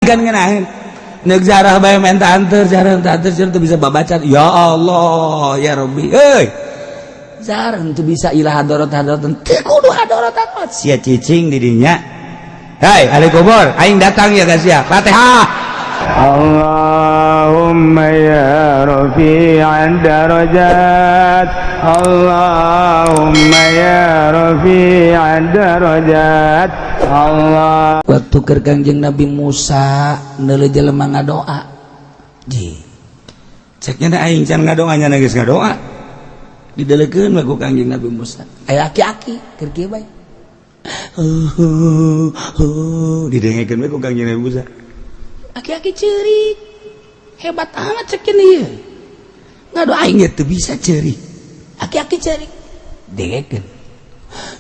kan ngenahin neuk jarah bae minta anter jarah teu bisa babacan ya Allah ya Rabbi jarah teu bisa ilah hadarat-hadaratan teu kudu hadarat sia cicing di dinya hai ahli kubur aing datang ya guys ya Fatihah Allahumma ya rafi'ad darajat Allahumma ya rafi'ad darajat Allah waktu keur Kangjeng Nabi Musa neuleuh jelema ngadoa ji ceknya aing can ngadoanya geus ngadoa didelekeun ku Kangjeng Nabi Musa aya aki-aki keur kieu bae didengekeun ku Kangjeng Nabi Musa aki-aki ceurik hebat amat cek ieu ngadoa aing teu bisa ceurik aki-aki ceurik dengekeun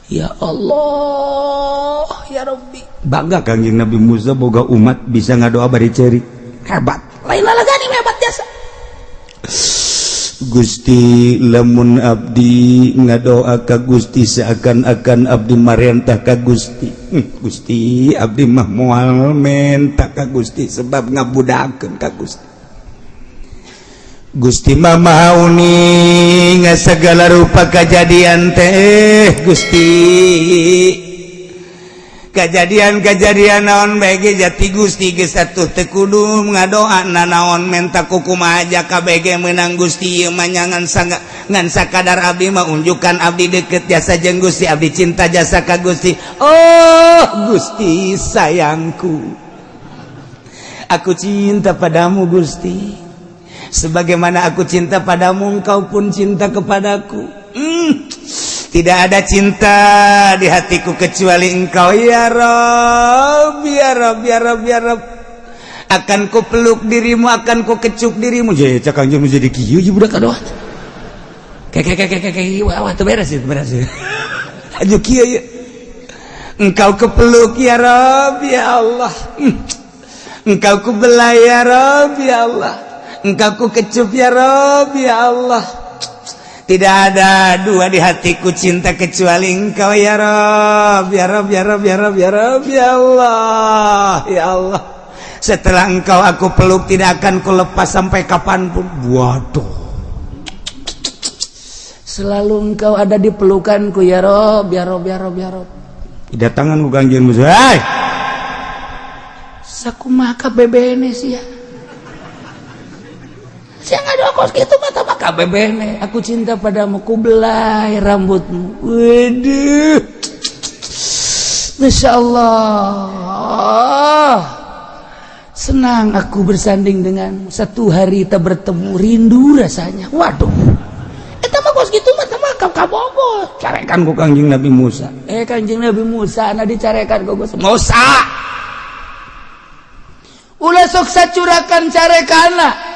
ya Allah ya Rabbi bangga Kangjeng Nabi Musa boga umat bisa ngadoa bari ceurik hebat lain lalagani hebat jasa Gusti lamun abdi ngadoa ka Gusti seakan-akan abdi marentah ka Gusti Gusti abdi mah moal menta ka Gusti sebab ngabudakeun ka Gusti Gusti mah mauni ngasagala rupa kajadian teh Gusti kajadian-kajadian naon bae ge jati Gusti geus atuh teu kudu ngadoana naon menta kumaha aja kabeh ge meunang Gusti ieu mah ngan sakadar abdi mah unjukan abdi deukeut jasa jeung Gusti abdi cinta jasa ka Gusti oh Gusti sayangku aku cinta padamu Gusti sebagaimana aku cinta padamu engkau pun cinta kepadaku tidak ada cinta di hatiku kecuali engkau ya Rabb ya Rabb ya Rabb ya Rabb akan ku peluk dirimu akan ku kecup dirimu jadi Kangjeng jadi kieu ieu budak kadoa wah teu beres aju kieu ye engkau kepeluk ya Rabb ya Allah engkau ku belai ya Rabb ya Allah engkau ku kecup ya Rabb ya Allah tidak ada dua di hatiku cinta kecuali engkau ya Rabb ya Rabb ya Rabb ya Rabb ya Rabb ya Allah ya Allah setelah engkau aku peluk tidak akan ku lepas sampai kapanpun waduh selalu engkau ada di pelukanku ya Rabb ya Rabb ya Rabb ya Rabb datangan ku Kangjeng Musa hai sakumaha kabebene sia saya ngadoa kos gitu mata maka bebene aku cinta padamu ku belai rambutmu waduh Masya Allah senang aku bersanding denganmu satu hari kita bertemu rindu rasanya waduh eta mah kos gitu mata maka kabogos carekan ku Kangjeng Nabi Musa Kangjeng Nabi Musa na dicarekan ku Musa ulah sok sacurakan carekana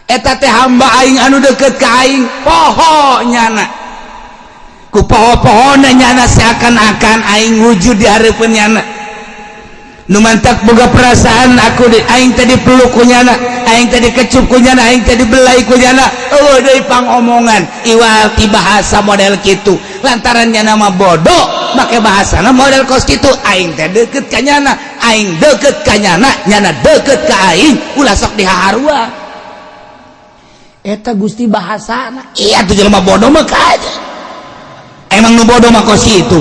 eta teh hamba aing anu deket ka aing poho nyana ku poho-pohona nyana seakan-akan aing wujud di hareupeun nyana nu mantak boga perasaan aku aing tadi peluk ku nyana aing tadi kecup ku nyana aing tadi belai ku nyana eueuh deui pangomongan iwal ti bahasa model kitu lantaran nyana mah bodoh make bahasana model kos kitu aing teh deukeut ka nyana aing deukeut ka nyana nyana deukeut ka aing ulah sok dihaharuan eta Gusti bahasana iya tuh jelema bodoh mah kaja emang nu bodoh mah kos itu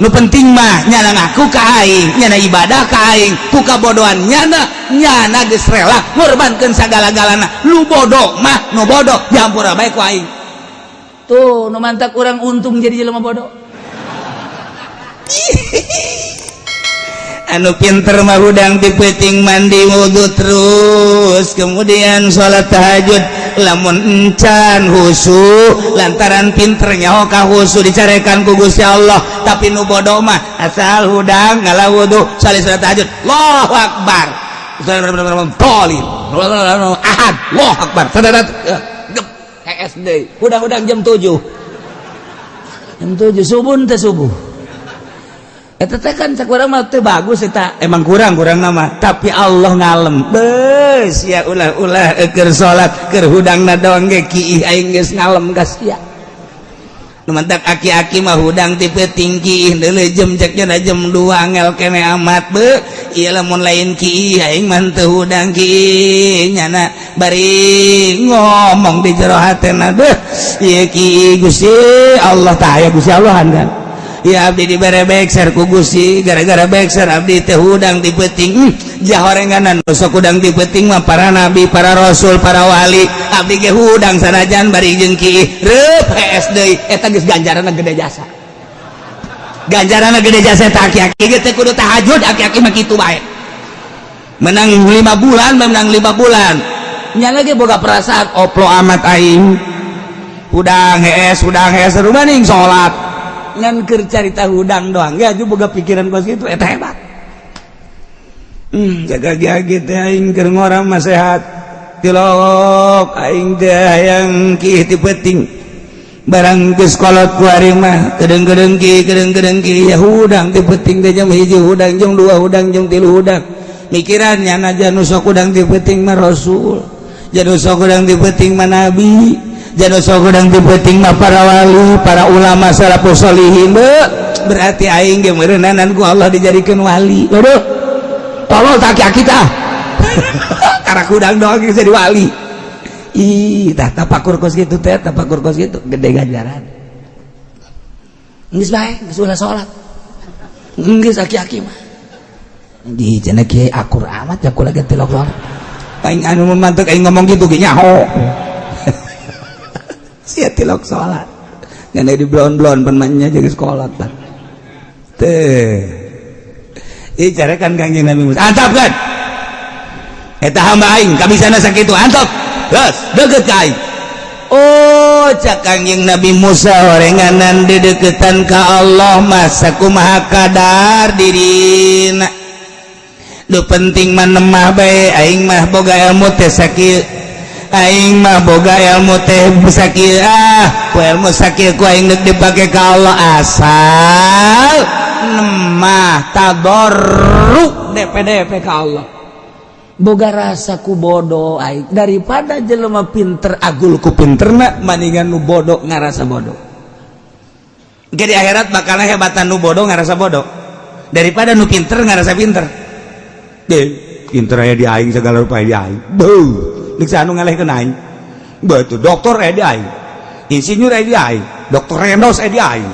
nu penting mah nyana ngaku ka aing nyana ibadah ka aing ku kabodohan nyana geus rela ngorbankeun sagala-galana lu bodoh mah nu bodoh dihampura bae ku aing tuh nu mantak urang untung jadi jelema bodoh anu pinter mah hudang dipeting mandi wudu terus kemudian sholat tahajud lamun encan husu lantaran pinternya ka husu dicarekan ku Gusti Allah tapi nu bodoh mah asal hudang ngalah wudu salih sholat tahajud Allahu akbar tolin ahad Allahu akbar SD hudang-hudang jam 7 subuh teh subuh eta teh kan cak urang mah teu bagus eta emang kurang nama tapi Allah ngalem beus ya ulah keur salat keur hudangna doang ge kiih aing geus ngalem ka sia mantak aki-aki mah hudang tipe tinggi deuleu jam ceknya jam 2 angel kene amat be ieu lamun lain ki aing mah teu hudang ki nyana bari ngomong di jero hatena deh ieu ki Gusti Allah tah aya Gusti Allah kan ya abdi dibere bekser ku Gusti gara-gara bekser abdi teh hudang ti peuting jahorenganan sok hudang ti peuting mah para nabi para rasul para wali abdi ge hudang sanajan bari jeung ki reup hees deui eta geus ganjaranna gede jasa eta aki-aki ge teh kudu tahajud aki-aki mah kitu bae menang 5 bulan nya lagi boga perasaan oplo amat aing hudang hees rumaning salat ngan keur carita hudang doang ya juga boga pikiran kos gitu eta hebat jaga gagi teh aing keur ngora mah sehat tilok aing teh hayang ki ti peuting barang geus kolot ku ari mah kedeung-kedeung ki ya hudang ti peuting teh jam 1 hudang jam 2 hudang jam 3 hudang mikiran nyana jan sok hudang ti peuting mah rasul jan sok hudang ti peuting mah nabi jangan sok udang dipeting mah para wali para ulama salafus sholihin berarti aing ge meureunanan ku Allah dijadikeun wali aduh tolol tak aki tah karak udang doang geus jadi wali ih tah tapakur kos kitu teh tapakur kos kitu gede ganjaran geus bae geus ulah salat geus aki-aki mah di cenah kieu akur amat ya kula ge tilok aing anu mantek aing ngomong gitu ge nyaho sia tilok sholat ngana di blon-blon penmannya jadi sekolah tak teh ieu carekan Kangjeng Nabi Musa antap kan eta hamba aing kabisana sakitu antap geus deukeut ka aing oh cak Kangjeng Nabi Musa horenganan dedeketan ka Allah mah sakumaha kadar dirina nu penting mah nemah bae aing mah boga ilmu teh sakieu aing mah boga ilmu teh sakit ku ilmu sakit ku aing deuk dipake ka Allah asal nemah tadarruk DP ka Allah boga rasa ku bodoh aing daripada jelema pinter agul ku pinterna maningan nu bodoh ngarasa bodoh jadi akhirat bakal hebatan nu bodoh ngarasa bodoh daripada nu pinter ngarasa pinter deh pinter aya di aing segala rupa di aing dik sanu ngalehkeun aing beuh dokter aya di aing insinyur aya di aing dokter rendos aya di aing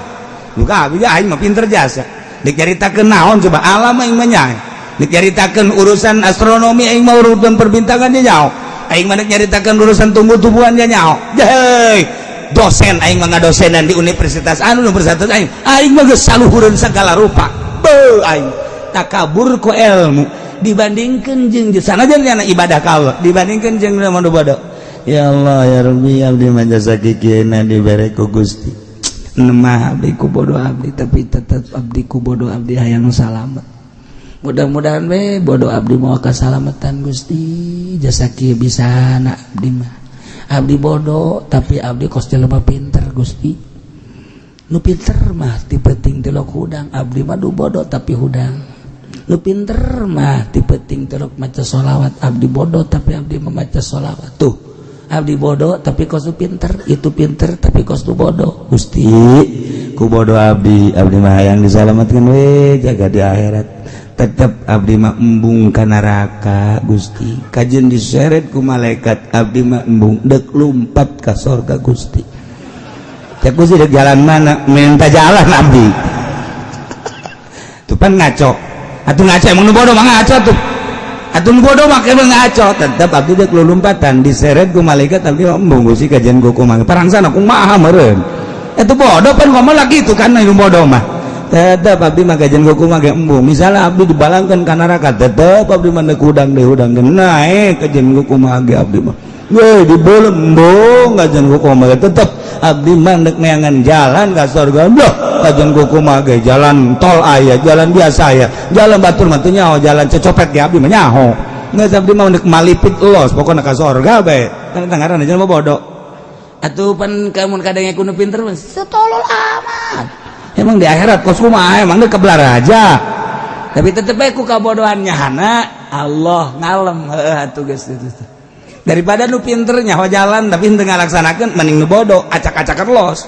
muga abdi aing mah pinter jasa dik caritakeun naon coba alam aing mah nyai dik caritakeun urusan astronomi aing mah urusan perbintangan nya nyaho aing mah dik caritakeun urusan tumbuh-tumbuhan nya nyaho heuy dosen aing mah ngadosenan di universitas anu universitas aing mah geus saluhureun sagala rupa beuh aing takabur ku ilmu dibandingkan jeung sanajan nya ibadah ka Allah dibandingkan jeung nu bodoh ya Allah ya Rabbi abdi mah jasa kikieuna dibere ku Gusti nemah abdi ku bodoh abdi tapi tetep abdi ku bodoh abdi hayang salamet mudah-mudahan we bodoh abdi moal kasalamatan Gusti jasa kieu bisana abdi mah abdi bodoh tapi abdi kos jelema pinter Gusti nu pinter mah ti peuting tilok hudang abdi mah du bodoh tapi hudang lu pinter mah tipeting teruk maca sholawat abdi bodoh tapi abdi memaca sholawat tuh abdi bodoh tapi kos tu pinter itu pinter tapi kos tu bodoh Gusti ku bodoh abdi mah hayang disalamatkeun we jaga di akhirat tetep abdi mah embung ka neraka Gusti kajeun diseret ku malaikat abdi mah embung deuk lumpat ka surga Gusti cek Gusti deuk jalan mana minta jalan abdi tuh pan ngaco atuh ngaco emang nu bodoh mah ngaco tuh atuh nu bodoh mah emang ngaco tetep abdi deuk lulumpatan diseret ku malaikat abdi embung Gusti kajian ku kumaha parangsana kumaha meureun eta bodoh pan ngomong lagi itu kan nu bodoh mah tetep abdi mah kajian ku kumaha embung misalnya abdi dibalangkeun ka neraka tetep abdi mah deuk hudang naik kajian ku kumaha abdi mah we dibolembong kajian ku kumaha tetep abdi mah deuk neangan jalan ka surga loh kajian ku kumaha jalan tol aya jalan biasa aya jalan batur mah teu nyaho jalan cecopet ge abdi mah nyaho geus abdi mah deuk malipit los pokona ka surga bae kan ngaranna jelema bodoh atuh pan kamun kadang kudu pinter mah setolol amat emang di akhirat kos kumaha emang deuk kebelar aja tapi tetep bae ku kabodohan nyahana Allah ngalem heuh atuh geus daripada nu pinter nyaho jalan tapi henteu ngalaksanakeun mending nu bodoh acak-acakan los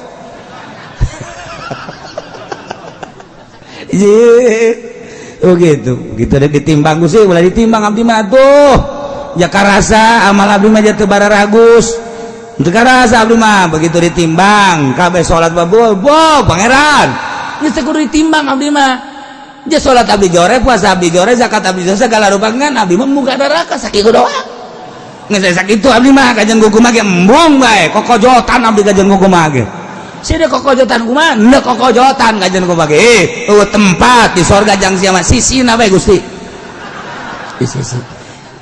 Oh gitu deh ditimbang Gusti ulah ditimbang abdi mah tuh ya karasa amal abdi mah teu bara ragus teu karasa abdi mah begitu ditimbang kabeh salat babul pangeran geus teu kudu ditimbang abdi mah je salat abdi jore puasa abdi jore zakat abdi jore segala rupangan abdi mah muga neraka sakitu doang geus sakitu abdi mah kajen gugu mah ge embung bae kokojotan abdi kajen gugu mah ge sida kokojotan kumaha henteu kokojotan kajen gugu mah ge tempat di sorga jang sia mah sisina bae Gusti di sisi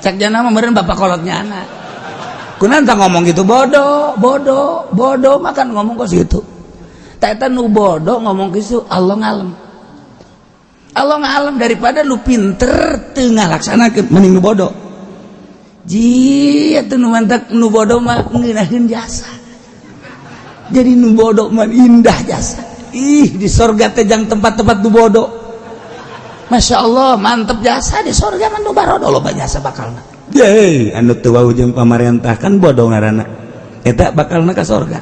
cek jana mah meureun bapak kolotnya anak kunanta ngomong gitu bodoh makan ngomong kok situ tak eta nu bodoh ngomong kitu Allah ngalem daripada lu pinter teu ngalaksanakeun mending nu bodoh ji atuh nu mantak nu bodoh mah ngeunaheun jasa jadi nu bodoh mah indah jasa di sorga teh jang tempat-tempat nu bodoh Masya Allah mantep jasa di sorga mah nu barodo loba jasa bakalna yeay anu teu wau jeung pamarentah kan bodoh ngaranna eta bakalna ka sorga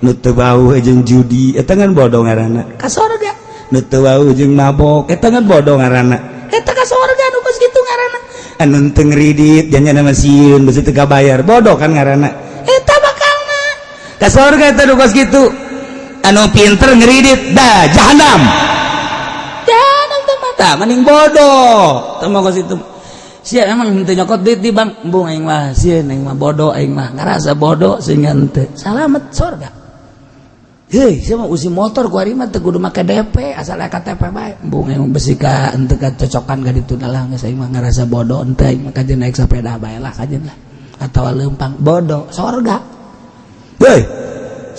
nu teu wau jeung judi eta kan bodoh ngaranna ka sorga nu teu wau jeung mabok eta kan bodoh ngaranna eta ka sorga nu geus kitu ngaranna anu teu ngridit janjana mah sieun beusi teu kabayar bodoh kan ngaranna eta bakalna ka sorga eta nu geus kitu anu pinter ngridit da jahanam tah mending bodoh teu mah geus kitu sia emang henteu nyokot duit di bank embung aing mah sieun aing mah bodoh aing mah ngarasa bodoh sehingga henteu salamet sorga heuh sia mah usi motor ku ari mah teu kudu make DP asal aya KTP bae embung aing besi ka henteu kacocokan ka ditu lah geus aing mah ngarasa bodoh henteu aing mah kajen naik sepeda bae lah kajen lah atawa leumpang bodoh sorga heuh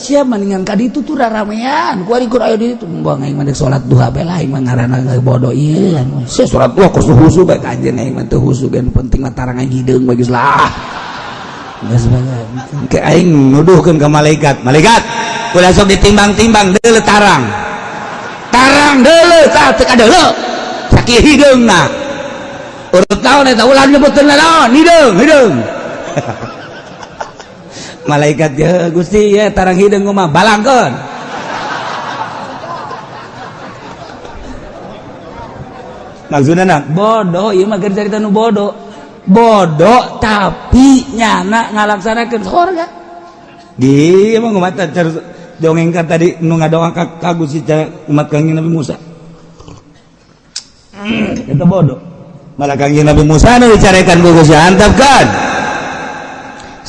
sia mendingan ka ditu tuh raramean ku ari kur aya di ditu embung aing mah deuk salat duha bae lah aing mah ngaranna bodoh ieu sia salat duha ku husu bae kajen aing mah teu husu gen penting mah tarangan hideung bae geus lah geus bae ke aing nuduhkeun ka malaikat ulah sok ditimbang-timbang deuleu tarang deuleu tah teu kadeuleu sakieu hideungna urut naon eta ulah nyebutkeun naon hideung malaikat ya Gusti ya tarang hideung mah balangkeun maksudna bodoh ieu mah keur carita nu bodoh tapi nyana ngalaksanakeun sorga di emang umat dongengkan tadi nu ngadoa ka Gusti umat kangjeng Nabi Musa eta bodoh malah kangjeng Nabi Musa nu dicarekan ku Gusti antep kan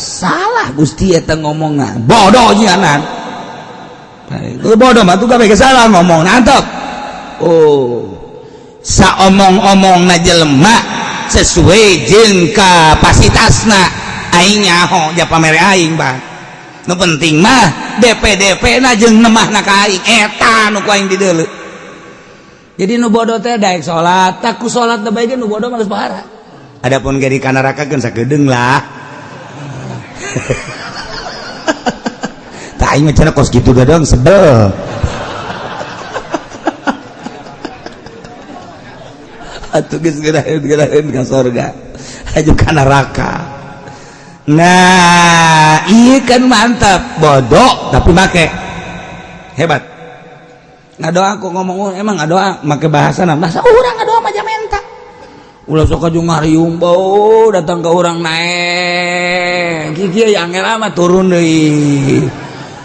salah Gusti eta ngomongna bodoh nyanan itu bodoh mah tuh kabeh salah ngomong antep saomong-omongna jelema sesuai jeung kapasitasna aing nyaho ja pamere aing bang nu penting mah DP na jeung nemahna ka aing eta nu ku aing dideuleu jadi nu bodoh teh daek salat tak ku salat teh bae nu bodoh mah geus pahara adapun ge di ka neraka geus sakedeung lah tak aing mah cenah kos kitu gadong sebel atuh geus geraheun ka sorga aju ka neraka nah iya kan mantap bodoh tapi make hebat ngadoa aku ngomong emang ngadoa make bahasana bahasa urang ngadoa mah jamenta ulah sok aju ngariung bau datang ke urang naek kieu angel mah turun deui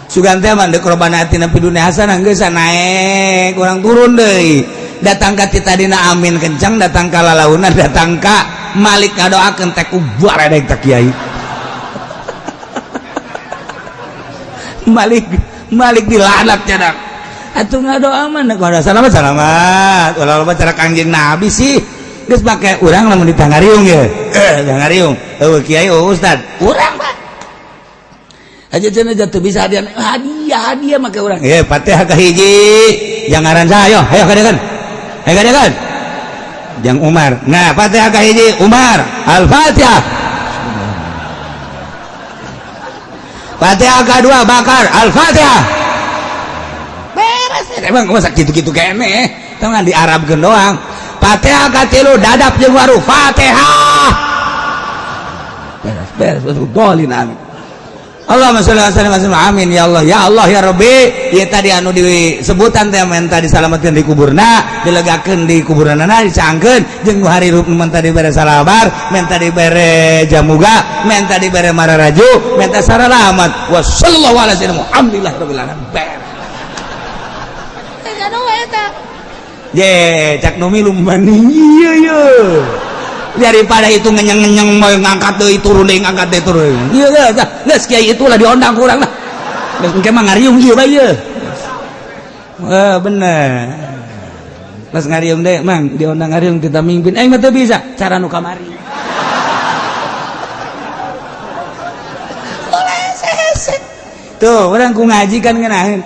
sugan teh mah deuk robana atina pidunya hasanah geus naek urang turun deui datang ka titadina amin kencang datang ka lalauna datang ka malik ngadoakeun teh kubar daek tak kiai Malik dilanat cadak atuh ngadoa mah kada salamat ulah loba cara kangjeng Nabi sih geus make urang lamun ditangariung ye tangariung eueuh kiai ustad urang mah aja cenah jatuh bisa hadiah make urang Fatihah ka hiji yang ngaran saha ayo kadekan Jang Umar nah Fatihah ka hiji Umar Al-Fatihah Fatihah kedua Bakar Al-Fatihah beres emang masa gitu-gitu kene tangan di Arab doang Fatihah katilu dadap jeung waru Fatihah beres dolin amin Allahumma sholli ala sayyidina amin ya Allah ya Rabbi. Ieu tadi anu disebutan teh men tadi salametkeun di kuburna, dilegakeun di kuburanana, dicaangkeun jeung hari men tadi bere salabar, men tadi bere jamuga, men tadi bere mararaju, men tadi saralamat. Wa sallallahu ala sayyidina alhamdulillah rabbil alamin. Anu eta. Ye, cak nu milum mani ieu. Daripada itu ngenyeng-ngenyeng mau ngangkat deui turun deui ngangkat deui turun. Ieu geus kiai itulah diondang kurang lah. Geus engke mah ngariung ieu bae ieu. Bener. Pas ngariung deui mang diondang ngariung kita mimpin. Mah teu bisa cara nu kamari. Tuh, orang ku ngaji kan ngeunaheun.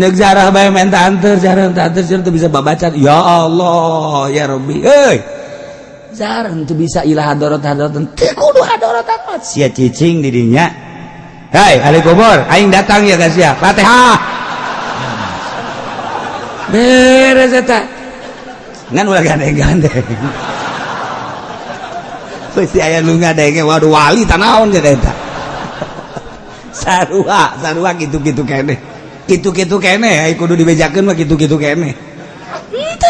Neuk zarah bae menta anteur, zarah teu bisa babaca. Ya Allah, ya Rabbi. Euy. Jarang tuh bisa ilah hadarat-hadaratan teu kudu hadarat sia cicing di dinya. Hai ahli kubur aing datang ya guys ya Fatihah beres eta ngan ulah gandeng-gandeng pasti aya nu ngadenge waduh wali tanaon ya eta sarua kitu-kitu keneh ai kudu dibejakeun mah kitu-kitu keneh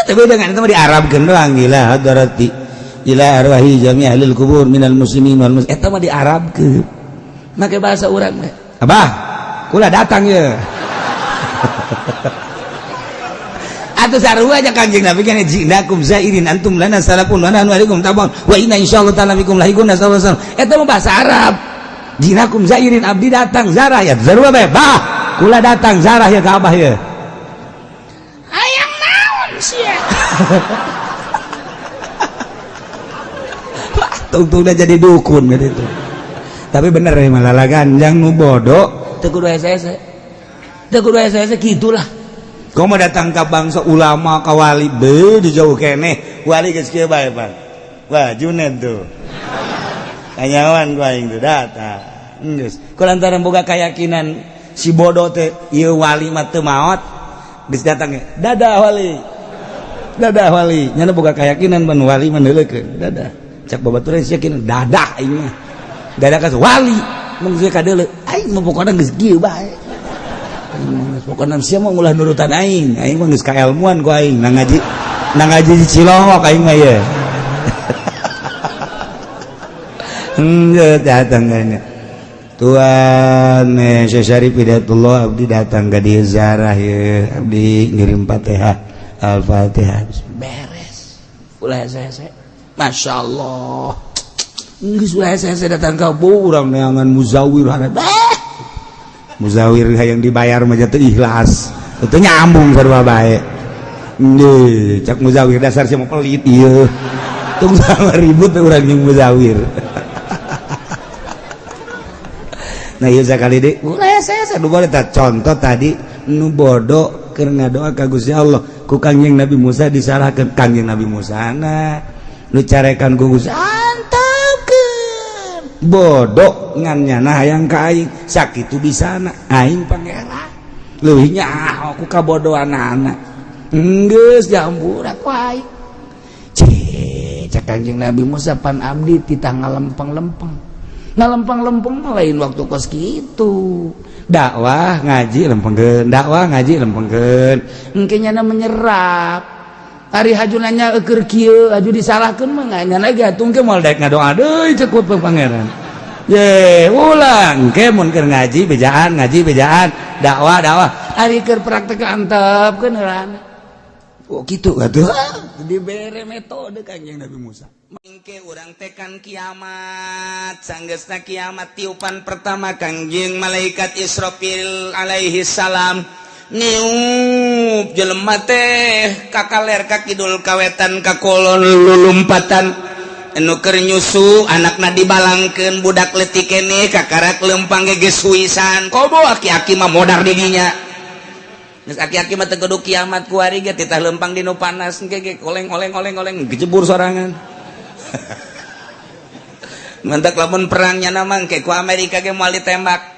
teu beda dengan itu mah diarabkeun doang gila hadarati ila arwahi jami ahlil kubur minal muslimin wal muslimin eta mah diarabkeun make bahasa urang teh abah kula datang ye atuh sarua aja Kanjeng Nabi kan jinakum zairin antum lana salafun wa nahnu alaikum tabun wa inna insyaallah ta'ala bikum lahiqun sallallahu alaihi wasallam eta mah bahasa Arab jinakum zairin abdi datang zarah ya sarua bae bah kula datang zarah ya ka abah ye Hayang naon sia. Tungtungnya jadi dukun gitu itu. Tapi bener ya malah ganjang nu bodoh teu kudu hese-hese gitulah. Kau mau datang ke bangsa ulama ka wali be dijauh keneh wali geus kieu bae Pak. Wah Junet tuh. Kanyawan ku aing tuh datang. Geus. Kulantaran boga keyakinan si bodoh teh ieu wali mah teu maot geus datang ge. Dadah wali. Nyana boga keyakinan ban wali mandeuleukeun. Dadah. Cak babaturan yakin dadah aing mah dadah ka wali mun geus ka deuleu aing mah pokona geus kieu bae pokona sia mah ngulah nurutan aing mah geus kaelmuan ku aing nang ngaji di Cilongok aing mah ye datang kana Tuhan Syekh Syarif Hidayatullah abdi datang ka dieu ziarah ye abdi ngirim Fatihah Al-Fatihah beres ulah hese Masya Allah geus wae saya datang ka urang neangan muzawir muzawir hayang dibayar mah teu ikhlas teu nyambung sarua bae deui cak muzawir dasar sia mah pelit ieu tong ribut urang jeung muzawir nah ieu sakali deui ulah saya nu boleh tah contoh tadi nu bodoh keur ngadoa ka Gusti Allah ku Kangjeng Nabi Musa disalahkeun Kangjeng Nabi Musa lu carekan gugus antapkeun bodoh ngan nyana hayang ka aing sakitu bisana aing pangeran leuwih nyaho ku kabodohan anak geus jambura ku aing cek Kanjeng Nabi Musa pan abdi titah ngalempeng-lempeng mah lain waktu kos kitu dakwah ngaji lempengkeun engke nyana menyerap hari hajunanya keur kieu aju disalahkeun mah nyana ge atuh ke moal daek ngadoa deui cek ku pangeran ye ulang ke mun keur ngaji bejaan dakwah ari keur praktek antepkeun heulana oh kitu atuh dibere metode Kanjeng Nabi Musa mangke urang tekan kiamat sanggeusna kiamat tiupan pertama Kanjeng malaikat Israfil alaihi salam niup jelema teh kakaler ka kidul kawetan ka kulon lulumpatan anu keur nyusu anakna dibalangkeun budak leutik keneh kakarak leumpang geus suisan kobo aki-aki mah modar di dinya geus aki-aki mah teu kudu kiamat ku ari ge titah leumpang di nu panas engke oleng gejebur sorangan mentek lamun perangnya na mangke ku Amerika ge moal ditembak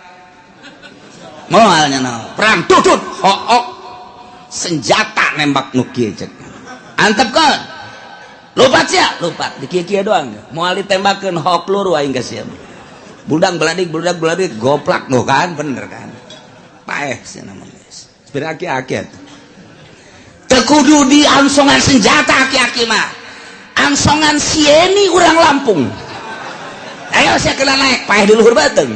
moalnya naon perang tutut hook senjata nembak nu kieu cek antepkeun lupat sia lupat di kieu doang moal ditembakkeun hook luru aing ka sia budak beladik goplak tuh kan bener kan paeh sih namanya sepeda aki-aki tekudu di ansongan senjata aki-aki mah ansongan sieni urang Lampung ayo saya kena naik paeh di luhur bateng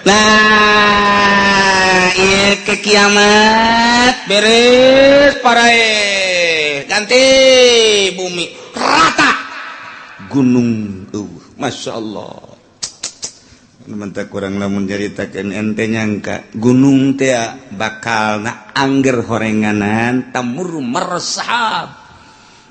nah iya ke kiamat beres parae ganti bumi rata gunung Masya Allah mentak kurang lamun jaritakeun ente nyangka gunung teh bakal na angger horenganan tamur meresahab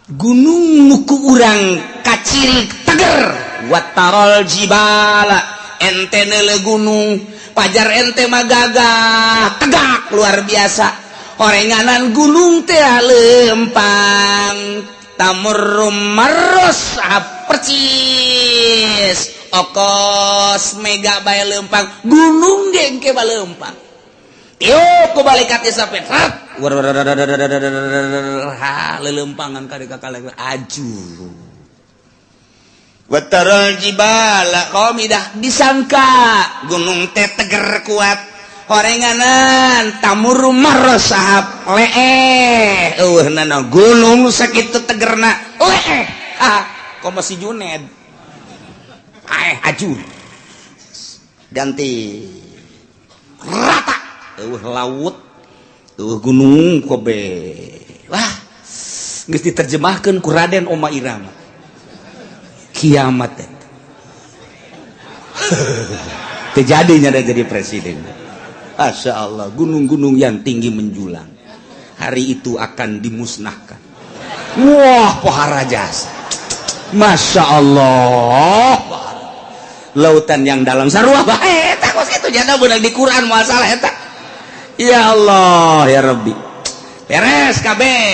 gunung nuku urang kacil teger watarol jibala ente neule gunung pajar ente magagah tegak luar biasa horenganan gunung teh lempang tamur meresahab percis okos mega bae lempang gunung gengke bae lempang yuk ku balik hati sampai lelempangan kali kakak aju wataral jibala qamidah disangka gunung teh teger kuat horenganan tamur marasahab leeh nana gunung sakitu tegerna leeh kok masih Juned ajur ganti rata laut gunung kobe wah geus diterjemahkeun ku Raden Oma Irama kiamat terjadinya ada jadi presiden. Masya Allah gunung-gunung yang tinggi menjulang hari itu akan dimusnahkan. Wah pohara jasa Masya Allah lautan yang dalam sarua bae eta kos kitu jana beunang di Quran masalah eta ya Allah ya Rabbi beres kabeh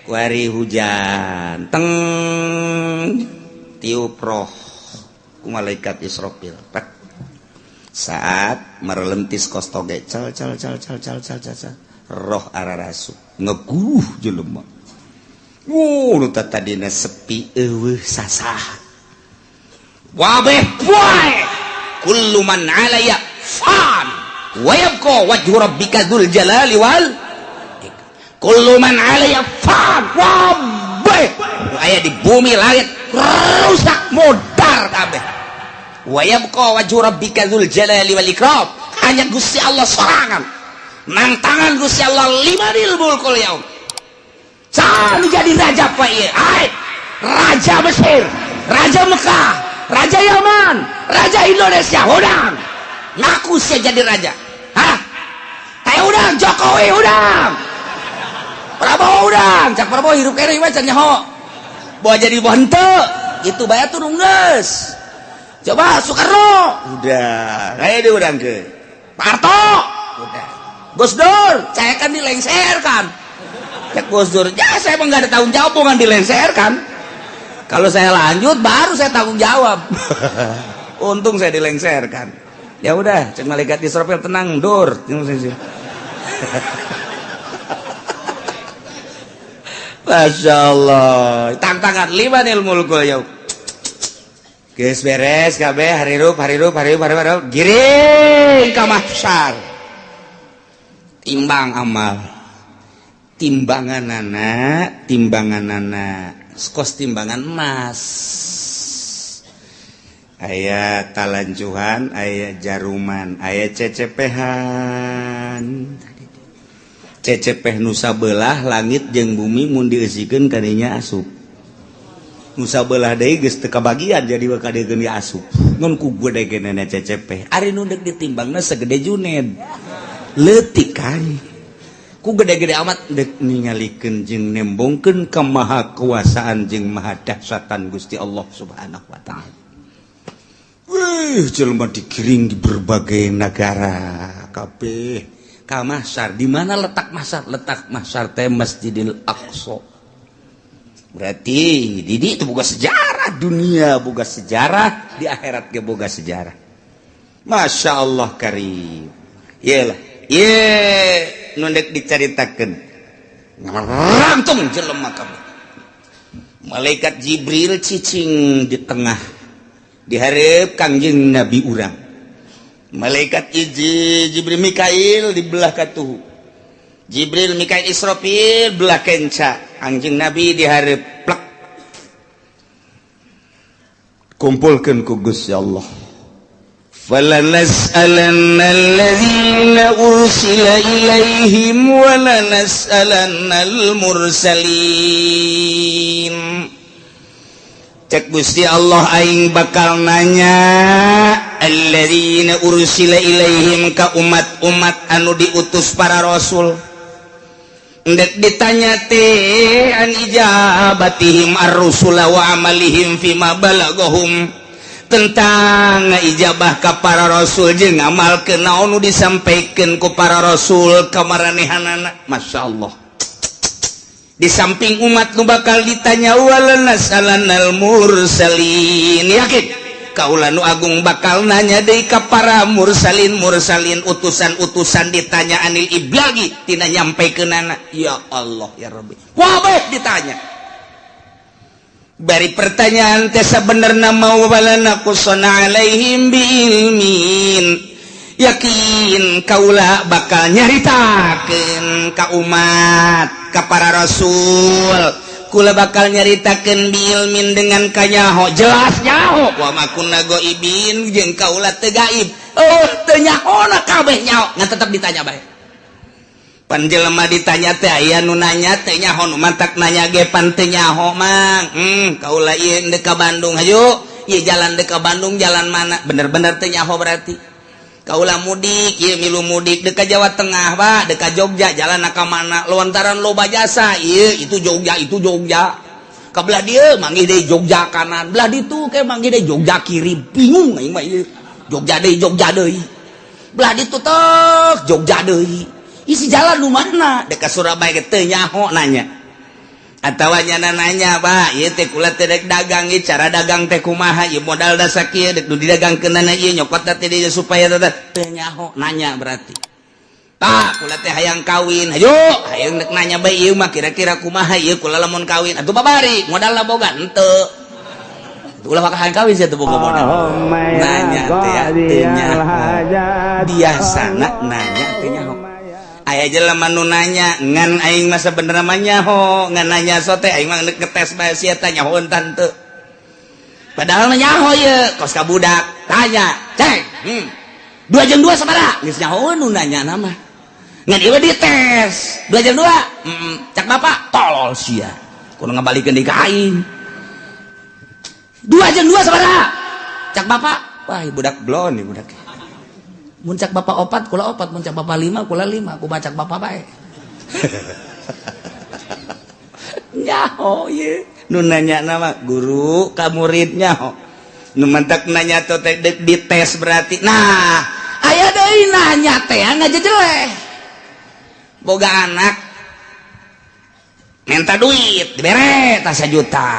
ku hari hujan teng tiup roh ku malaikat Israfil saat merelentis kos toge cal roh ararasu ngeguh jelema nu tadina sepi eueuh sasah wabeh poe kullu man 'alaya fan wa yabqa wajhu rabbika dzul jalali wal kullu man 'alaya fan wabeh aya di bumi langit rusak modar kabeh wa yabqa wajhu rabbika dzul jalali wal ikram hanya Gusti Allah sorangan nang tangan Gusti Allah limanil mulkul yaum selalu jadi raja apa iya raja Mesir raja Mekah raja Yaman raja Indonesia udang ngaku sih jadi raja kayak udang Jokowi udang Prabowo udang cak Prabowo hirup kere iwa can nyaho bawa jadi bonte itu bayar turun geus coba Soekarno udah kayak dia udang ke Pak Harto udah Gus Dur saya kan dilengserkan cek Gus Dur ya saya emang gak ada tanggung jawab bukan dilengserkan kalau saya lanjut baru saya tanggung jawab untung saya dilengserkan ya udah cek malaikat Israfil tenang Dur Masya Allah tantangan limanil mulkul yaum geus beres kabeh harirup giring ka mahsyar timbang amal timbanganana kos timbangan emas aya talanjuhan aya jaruman aya cecepehan cecepeh nu sabelah langit jeung bumi mun dieusikeun kadinya asup nu sabelah deui geus teu kabagian jadi kadegeun asup mun ku gedegeunana cecepeh ari nu deuk ditimbangna segede Juned leutik kan ku gede-gede amat dek ningalikeun jeung nembongkeun ka maha kuasaan jeung maha dahsyatan Gusti Allah Subhanahu wa taala. Wih, jelema dikiring di berbagai negara kabeh ka mahsyar. Di mana letak mahsyar? Letak mahsyar teh Masjidil Aqsa. Berarti di itu boga sejarah dunia, boga sejarah di akhirat ge boga sejarah. Masya Allah karim. Yelah, nundek dicaritakeun langsung jelema kabeh malaikat Jibril cicing di tengah diharap Kangjeng Nabi urang malaikat Jibril Mikail di belah katuhu Jibril Mikail Israfil belah kenca Kangjeng Nabi diharap plak kumpulkeun ku Gusti Allah falanas'alanna alladzina ursila ilaihim walanas'alannal mursalin cek Gusti Allah aing bakal nanya alladzina ursila ilaihim ka umat-umat anu diutus para rasul ndek ditanya teh an ijabatihim ar-rusula wa amalihim fima balagahum tentang ijabah ka para rasul jeung ngamalkeun naon nu disampaikeun ku para rasul ka maranehanana masyaallah di samping umat nu bakal ditanya walanas'alannal mursalin yakin kaula nu agung bakal nanya deui ka para mursalin utusan-utusan ditanya anil iblagi tina nyampaikeunana ya Allah ya Rabbi wabah ditanya bari pertanyaan teh sabenerna mau balana kusana alaihim biilmin yakin kaula bakal nyaritakeun ka umat ka para rasul kula bakal nyaritakeun biilmin dengan kanyaho jelas nyaho wa makunna goibin jeung kaula teu gaib teu nyahona kabeh nyaho ngan tetep ditanya bae pan jelema ditanya teh aya nu nanya teh nyaho nu mantak nanya ge pan teu nyaho mang kaula ieu deuk ka Bandung hayu ieu jalan deuk ka Bandung jalan mana bener-bener teu nyaho berarti kaula mudik ieu milu mudik deuk ka Jawa Tengah Pak deuk ka Jogja jalan ka mana lontaran loba jasa ieu itu Jogja ka belah dieu manggih deui Jogja kanan belah ditu ke manggih deui Jogja kiri bingung aing mah ieu Jogja deui belah ditu teh Jogja deui isi jalan nu mana deuk ka Surabaya ge teu nyaho nanya atawa nyana nanya Pak ieu teh kula teh rek dagang ieu cara dagang teh kumaha ieu modal da sakieu deuk nu didagangkeunana ieu nyokot teh dieu supaya teu nyaho nanya berarti Pak kula teh hayang kawin hayu hayang deuk nanya bae ieu mah kira-kira kumaha ieu kula lamun kawin atuh babari modalna boga henteu ulah bakal hayang kawin sia teu boga modal nanya teh teu nyaho biasana nanya teu nyaho aya jelema nu nanya ngan aing mah sabenerna mah nyaho ngan nanya sote aing mah ngetes bae sia teh nyahoeun tante padahal mah nyaho ye kos ka budak tanya cek 2 jeung 2 sabaraha geus nyahoeun nu nanya na mah ngan ieu dites 2 jeung 2 cak bapak tolol sia kudu ngabalikeun deui ka aing 2 jeung 2 sabaraha cak bapak wah budak blon ieu budak muncak bapak 4 kula 4 muncak bapak 5 kula 5 aku bacak bapak bae nyaho ye nu nanya nama guru ka muridnya nu mantak nanya teh dites berarti nah aya deui nanya teh ngajejeleh boga anak minta duit dibere tah 1 juta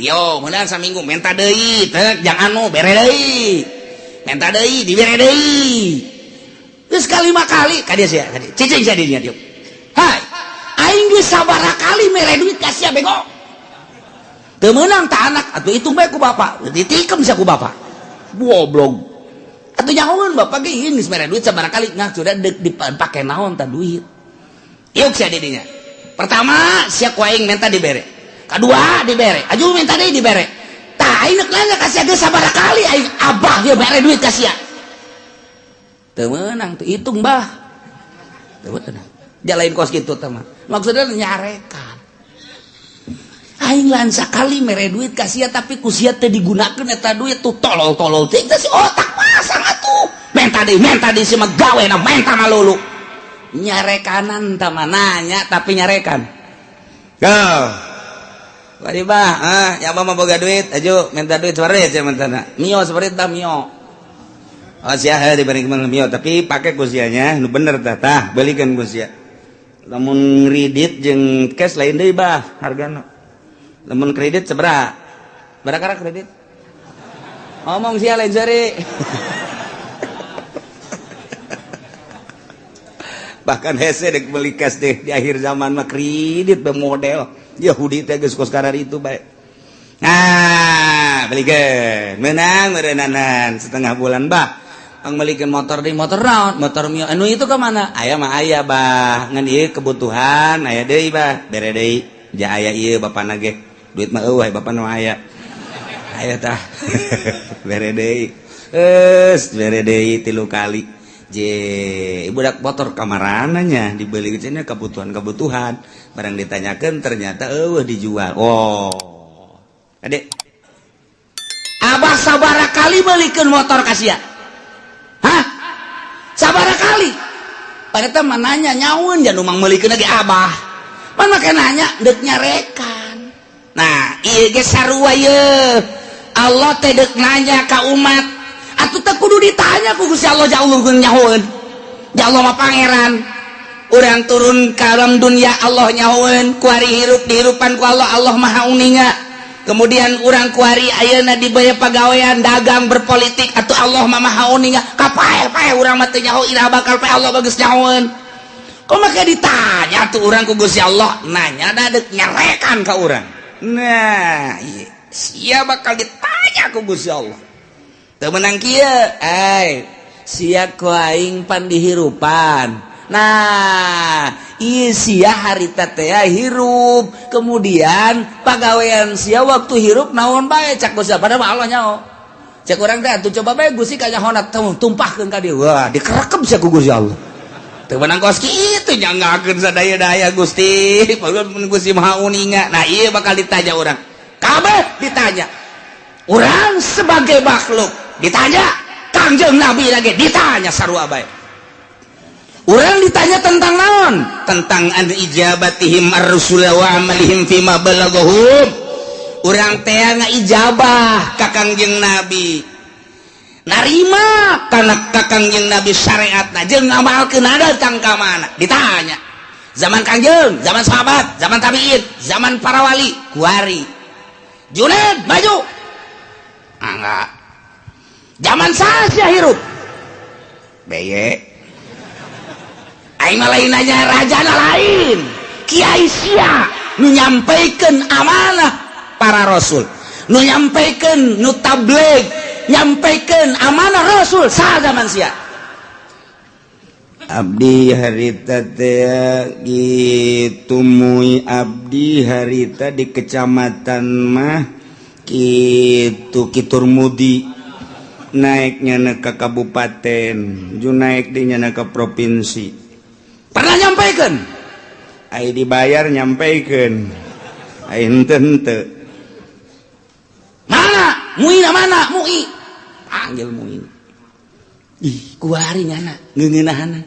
yo meunang saminggu minta deui teh jang anu bere deui minta deui dibere deui geus ka 5 kali ka dia sia cicing sia dinya dieu hai aing geus sabaraha kali mere duit ka sia bego teu meunang tah anak atuh hitung bae ku bapak ditikem sia ku bapak goblok atuh nyahoeun bapak ge geus mere duit sabaraha kali ngah sudah dipake naon tah duit ieu sia dinya pertama sia ku aing minta dibere kadua dibere aju minta deui dibere aing nanya kasih geus sabaraha kali aing abah ge bare duit ka sia teu meunang teu hitung bah teu meunang jalain kos kitu teh mah maksudna nyarekan aing lain sakali mere duit ka sia tapi ku sia teu digunakeun eta duit tuh tolol-tolol teh si otak pasang atuh menta deui si mah gawena menta malulu nyarekanan tah mah nanya tapi nyarekan go Wadi bah, yang mah boga duit, ajo minta duit separit ya mentana. Mio separit dah mio. Oh sia dibanding mio, tapi pakai kusianya, nu bener tah, belikan kusia. Lamun kredit jeung cash lain deui bah hargana. Lamun kredit sabaraha? Barakara kredit? Ngomong sia lain sari. Bahkan hese dek beli cash deh di akhir zaman mah kredit bermodel. Yahudi teh geus kos karar itu bae. Nah, belikan menang merenanan setengah bulan bah belikan motor di motor naon motor mio anu itu ke mana aya mah aya bah ngan ieu kebutuhan aya deui bah bere deui ja aya ieu bapana ge duit mah eueuh bapana mah aya tah bere deui bere deui 3 kali budak motor kamarananya dibeli cenah kebutuhan barang ditanyakan ternyata dijual. Oh adek abah sabara kali belikan motor kasia hah sabara kali pada teman nanya nyaun jangan umang belikan lagi abah mana kayak nanya dek nyarekan nah iya ge sarua ye Allah teh dek nanya ka umat atuh teh kudu ditanya ku Gusti Allah jaulungkeun nyahoeun ja Allah mah pangeran urang turun ka alam dunia Allah nyahoeun kuari hirup dihirupan ku Allah Allah maha uninga kemudian urang kuari ayeuna dibaya pagawean dagang berpolitik atuh Allah mah maha uninga kapae urang mah teu nyaho ira bakal pae Allah bageus nyahoeun kumaha ditanya tuh urang ku Gusti Allah nanya dadek nyarekan ka urang nah ieu sia bakal ditanya ku Gusti Allah temenang kia sia ku aing pan dihirupan nah iya sia harita teh hirup kemudian pagawean sia waktu hirup naon bae cak Gusti padahal Allah nyaho cak urang teh atuh coba bae Gusti ka nyahona tumpahkeun ka dieu wah dikerekem sia ku Gusti Allah teu menang kos kitu nyanggakeun sadaya-daya Gusti padahal Gusti maha uninga nah ieu bakal ditanya urang kabeh ditanya urang sebagai makhluk ditanya Kangjeng Nabi lagi ditanya sarua bae urang ditanya tentang naon tentang an ijabatihim ar-rusul wa amalihim fima balaghum urang teh ngaijabah ka Kangjeng Nabi narima kana ka Kangjeng Nabi syariatna jeung ngamalkeun datang ka mana ditanya zaman Kangjeng zaman sahabat zaman tabiin zaman para wali kuari Junaid maju enggak zaman saya hirup beye aing mah lain aja rajana lain kiai sia nu nyampaikeun amanah para rasul nu nyampaikeun nu tabligh nyampaikeun amanah rasul sa zaman sia abdi harita teh kitu mui abdi harita di kecamatan mah kitu Kiturmudi naiknya ke kabupaten ju naik dinya ke provinsi pernah nyampaikan ai dibayar nyampaikan ai henteu mana mana mui panggil mui ih kuari nyana ngeungeunahana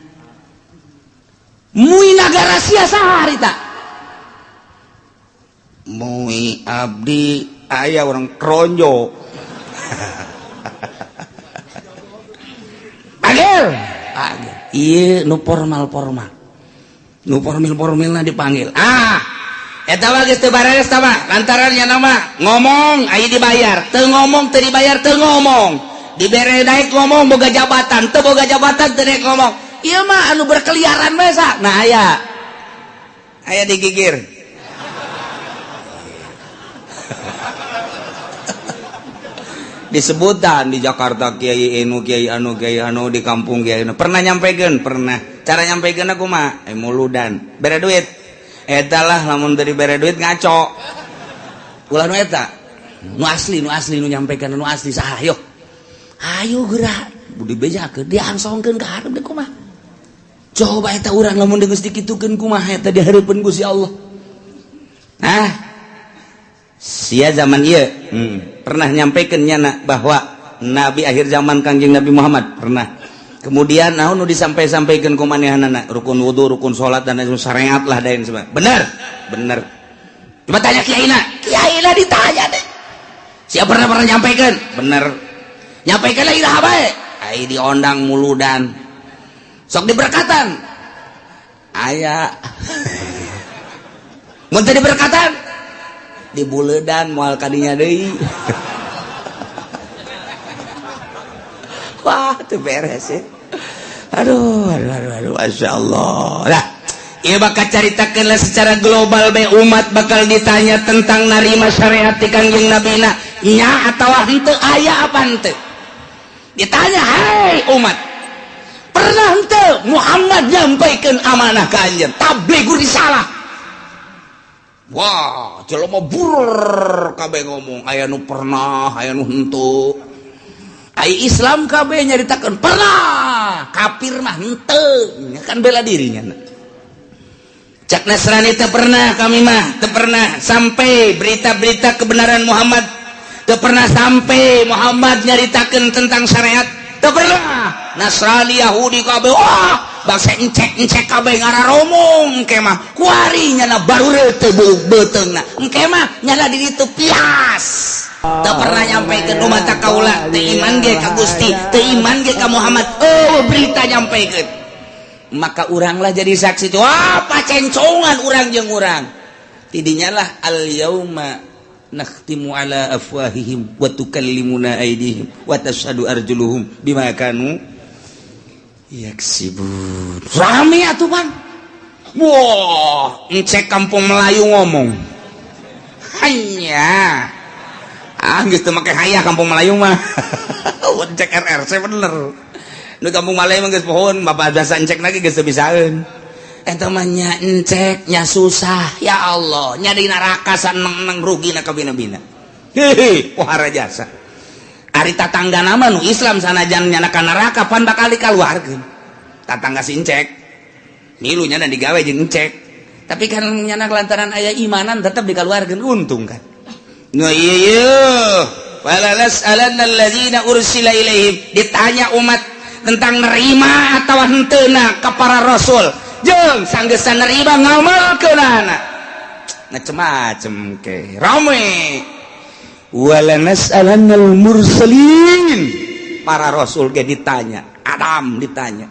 mui nagara sia saha harita mui abdi aya orang kronjo panggil iya nu formal nu formil dipanggil eta mah geus teu bareres tah mah lantaran nya nama ngomong aya dibayar teu ngomong teu dibayar teu ngomong dibere daek ngomong boga jabatan teu boga jabatan teu daek ngomong ieu mah anu berkeliaran we sa nah aya digigir disebutan di Jakarta kiai anu di kampung kiai anu pernah nyampaikan pernah cara nyampaikan aku mah muludan bere duit eta lah lamun dari bere duit ngaco ulah nu eta nu asli nu nyampaikan nu asli saha ayo gerak budi bejakeun diangsongkeun ka hareup deuk kumaha coba eta urang lamun geus dikitukeun kumaha eta dihareupeun Gusti Allah sia zaman ieu pernah nyampaikan nyana bahwa Nabi akhir zaman Kangjeng Nabi Muhammad pernah kemudian naon nu disampaikan ku manehanana rukun wudu rukun salat dan syariat lah dain sebab bener coba tanya kiaina ditanya deh siapa pernah nyampaikan bener nyampaikan lagi dah bae ai diondang muludan sok diberkatan aya mun teu diberkatan dibuledan moal kadinya deui wah itu beres ya aduh masya Allah nah Ieu bakal caritakeunlah secara global be umat bakal ditanya tentang narima syariat ti Kangjeng Nabi na nya atawa henteu aya apa henteu. Ditanya, hai umat, pernah henteu Muhammad nyampaikeun amanah ka anjeun, tablighur risalah. Wah, jelema bur kabeh ngomong, aya nu pernah, aya nu henteu. Ai Islam kabeh nyaritakeun pernah, kafir mah henteu, kan bela dirinya. Cak Nasrani teu pernah, kami mah teu pernah sampai berita-berita kebenaran Muhammad, teu pernah sampai Muhammad nyaritakeun tentang syariat, teu pernah. Nasrani Yahudi kabeh wah bangsa encek kabeh ngararomong engke mah kuari nyana baru teu beuteungna engke mah nyana di ditu pias. Teu pernah nyampaikeun umat kaula teu iman ge ka Gusti, teu iman ge ka Muhammad. Oh, berita nyampaikeun. Maka uranglah jadi saksi itu. Wah, pacencongan urang jeung urang. Tidinya lah al yauma nakhtimu ala afwahihim wa tukallimuna aydihim wa tashhadu arjuluhum bima kanu yaksibun. Rame atuh Bang. Wah, encek kampung Melayu ngomong. Hanya geus teu make hayah kampung Melayu mah. Encek RRC bener. Nu kampung Melayu mah geus pohon, bapak jasa encek lagi geus teu bisaeun. Eta mah nya encek nya susah, ya Allah, nya di neraka saneng-neng rugina ka bina-bina. Hehe, pohara jasa. Ari tatanggana mah nu Islam sanajan nya ka neraka pan bakal dikaluarkeun. Tatangga si encek. Milu nya digawe jeung encek. Tapi kan nya lantaran aya imanan tetep dikaluarkeun, untung kan. Nu ieu, walalas alanal ladzina ursila ilaihim, ditanya umat tentang nerima atau henteuna ka para rasul jeung sanggeus nerima ngamalkeunana macem-macem ke rame. Wala nas'alannal mursalin, para rasul ge ditanya, Adam ditanya,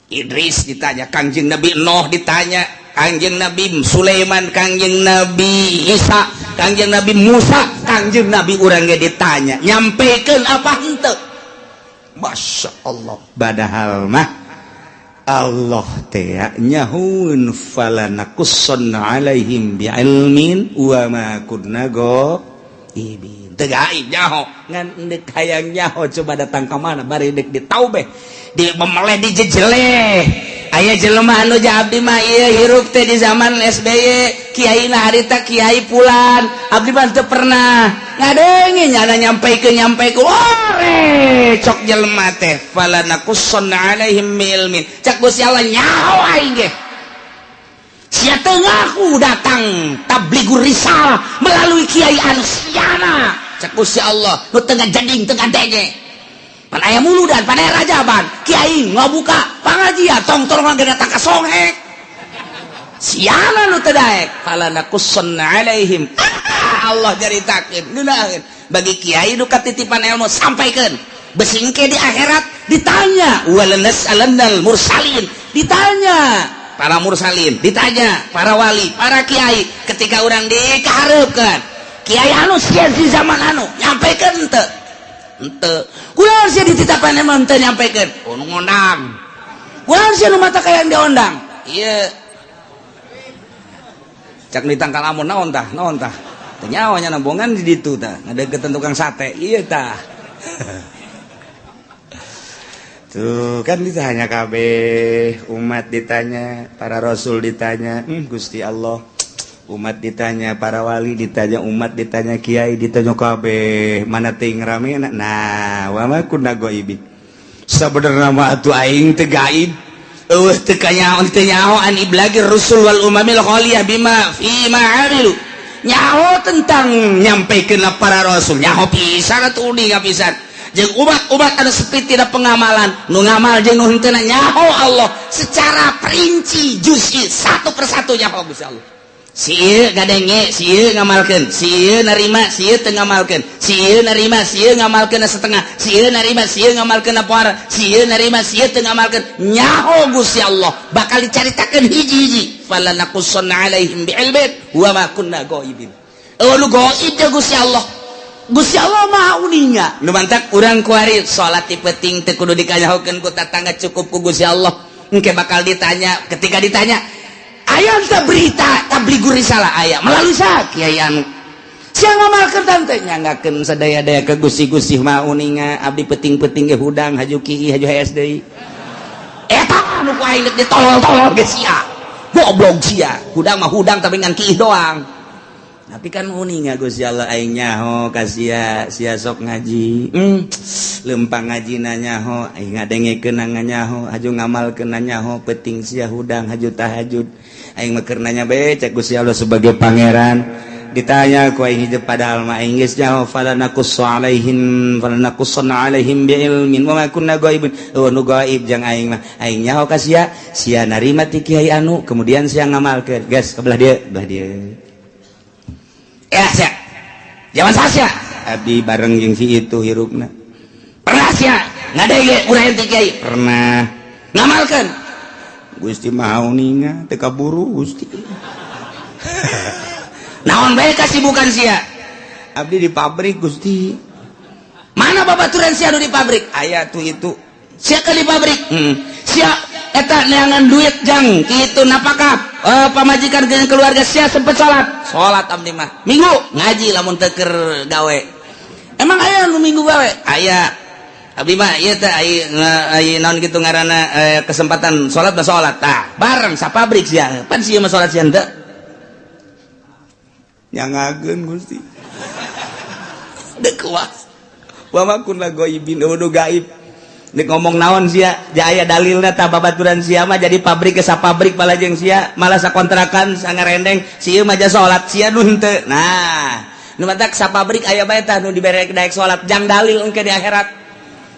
Idris ditanya, Kangjeng Nabi Nuh ditanya, Kangjeng Nabi Sulaiman, Kangjeng Nabi Isa, Kangjeng Nabi Musa, Kangjeng Nabi urang ge ditanya, nyampekeun apa henteu. Masya Allah. Badahal mah Allah teh nyahun falanakusson alaihim bi'ilmin wa ma kunna ghaibin. Teu gaib nyaho ngan deuk hayang nyaho coba datang ka mana bari deuk ditaubeh di memeleh di jejeleh. Aya jelema anu abdi mah ieu hirup teh di zaman SBY kiaina harita Kiai Pulan abdi mah teu pernah ngadengi nyana nyampaikeun ore cok jelema teh falanakusson alaihim ilmin cak Gusti Allah nyaho aing ge sia teu ngaku datang tablighur risalah melalui kiai anu siana cak Gusti Allah nu teu ngajading teu ngadenge pan aya muludan pan aya rajaban kiai ngabuka pangajian tong-tong ge datang ka songhek siana nu teu daek falanakusson alaihim Allah jaritakeun neunaeun bagi kiai nu katitipan ilmu sampaikeun besingke di akhirat ditanya walanas alannal mursalin ditanya para mursalin ditanya para wali para kiai ketika urang dikahareupeun kiai anu sia di zaman anu nyampaikeun teu henteu kunaon sia dititipan ilmu teu nyampaikeun nu ngondang kunaon sia nu mata kayang diondang ieu cak ditangkal amun naon tah nyawanya nambongan di ditu tah ngadeukeun tukang sate ieu tah tuh kan ditanya kabeh umat ditanya para rasul ditanya Gusti Allah umat ditanya para wali ditanya umat ditanya kiai ditanya kabeh mana teuing rame nah wa ma kunna ghaibin sabenerna mah atuh aing teu gaib eueuh teu kanyaon teu nyaho an iblagir rusul wal umamil khaliyah bima fi ma amilu nyaho tentang nyampaikeun para rasul nyaho pisan atuh uning pisan jeung umat-umat anu sepi tina pengamalan nu ngamal jeung nu henteu nyaho Allah secara perinci juz'i satu persatu nyaho Gusti Allah si ieu gadenge si ieu ngamalkeun si ieu narima si ieu teu ngamalkeun si ieu narima si ieu ngamalkeun setengah si ieu narima si ieu ngamalkeun poara si ieu narima si ieu teu ngamalkeun nyaho Gusti Allah bakal dicaritakeun hiji-hiji falanakusson alaihim bi'ilmin wa ma kunna ghaibin lu gaib ya Gusti Allah maha uninga nu mantak urang kuari salat ti penting teu kudu dikanyahokeun ku tatangga cukup ku Gusti Allah engke bakal ditanya ketika ditanya aya teh berita tabligh risalah aya melalui kiai anu sia ngamalkeun tante nyanggakeun sadaya-daya ke gusi-gusi mah uninga abdi peting-peting ge hudang haju kieu haju HSD eta anu ku aing ditolol-tolol ge sia goblok sia hudang mah hudang tapi ngan kieu doang tapi kan uninga Gusti Allah aing nyaho ka sia sok ngaji lempang ngajina nyaho aing ngadengekeun nganyaho haju ngamalkeun nyaho peting sia hudang haju tahajud aing mah keur nanya bae cek Gusti Allah sebagai pangeran ditanya ku aing hijab padahal mah aing geus nyaho falanakussu alaihim biilmin wa ma kunna ghaibin nu gaib jang aing mah aing nyaho ka sia narima ti kiai anu kemudian sia ngamalkeun geus belah dieu ya sia zaman sasia abdi bareng jeung si itu hirupna pernah sia ngadege urang ti kiai pernah ngamalkeun Gusti mah uninga teu kaburu Gusti naon bae kasibukan sia abdi di pabrik Gusti mana babaturan sia anu di pabrik aya tuh itu sia ke di pabrik sia eta neangan duit jang kitu napakah pamajikan jeung keluarga sia sempet salat abdi mah minggu ngaji lamun teu keur gawe emang aya nu minggu gawe aya abdi mah ieu teh ai naon kitu ngaranna kesempatan salat mah salat tah bareng sapabrik sia pan sia mah salat sia henteu nyangageun Gusti dek kuas wa ma kunna ghaibin nu gaib dek ngomong naon sia aya dalilna tah babaturan sia mah jadi pabrik ke sapabrik pala jeung sia malah sakontrakan sangarendeng si ieu mah ja salat sia nu henteu nah nu matak sapabrik aya bae tah nu dibere daek salat jang dalil engke di akhirat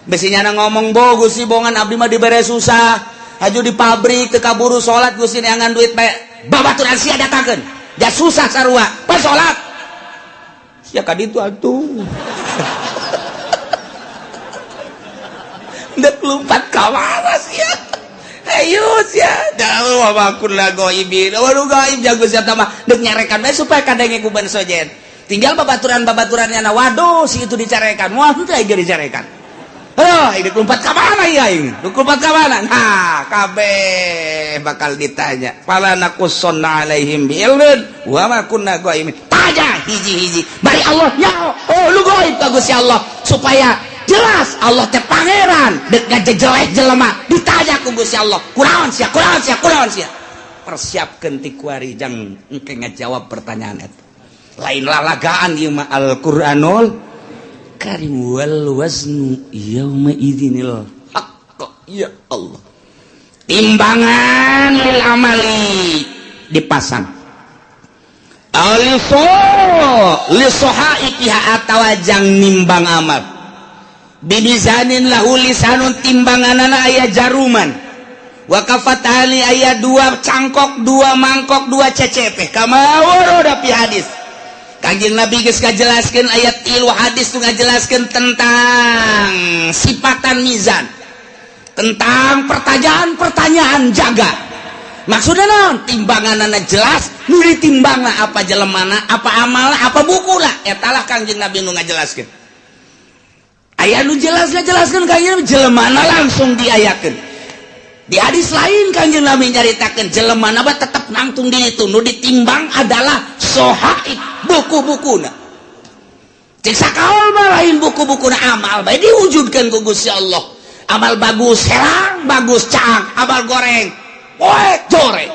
besinya ngomong bo Gusti bongan abdi mah dibere susah haju di pabrik teu kaburu salat Gusti neangan duit bae babaturan sia datakeun ja susah sarua pas salat sia ka ditu atuh ndek lompat ka mana sia ayo sia dalu wa makun la ghaibin waduh gaib jago sia tah mah deuk nyarekan bae supaya kadenge ku ban sojen tinggal babaturan-babaturannya na waduh si itu dicarekan moal teu aya dicarekan ini lompat ka mana ya ini lompat ka mana nah kabeh bakal ditanya fala naqussonna alaihim biilmin wa ma kunna ghaibin tanya hiji-hiji bari Allah nyaho lu gaib ka Gusti Allah supaya jelas Allah teh pangeran dek ngajejeleh jelema ditanya ku Gusti Allah kunaon sia persiapkeun ti kuari jang engke ngajawab pertanyaan eta lain lalagaan ieu mah Al-Qur'anul Karim wal waznu yauma idzinil haqq ya Allah timbangan lil amali dipasang aliso lisohaikiha atawa jang nimbang amal bimizanin lahu lisanun timbanganana aya jaruman wa kafatali aya dua cangkok dua mangkok dua cecepeh kama waroda fi hadis Kanjeng Nabi geus ngajelaskeun ayat 3 hadis tu ngajelaskeun tentang sifatan mizan tentang pertanyaan jaga maksudna naon timbanganana jelas nu ditimbangna apa jelemana apa amalna apa bukuna eta lah Kanjeng Nabi nu ngajelaskeun aya nu jelas ngajelaskeun Kanjeng Nabi jelemana langsung diayakeun di hadis lain Kanjeng Nabi nyaritakeun jelemana mah tetep nangtung di itu nu ditimbang adalah sohaib buku-bukuna cek sakaol mah lain buku-bukuna amal bae diwujudkeun ku Gusti Allah amal bagus herang bagus caang amal goreng poek joreng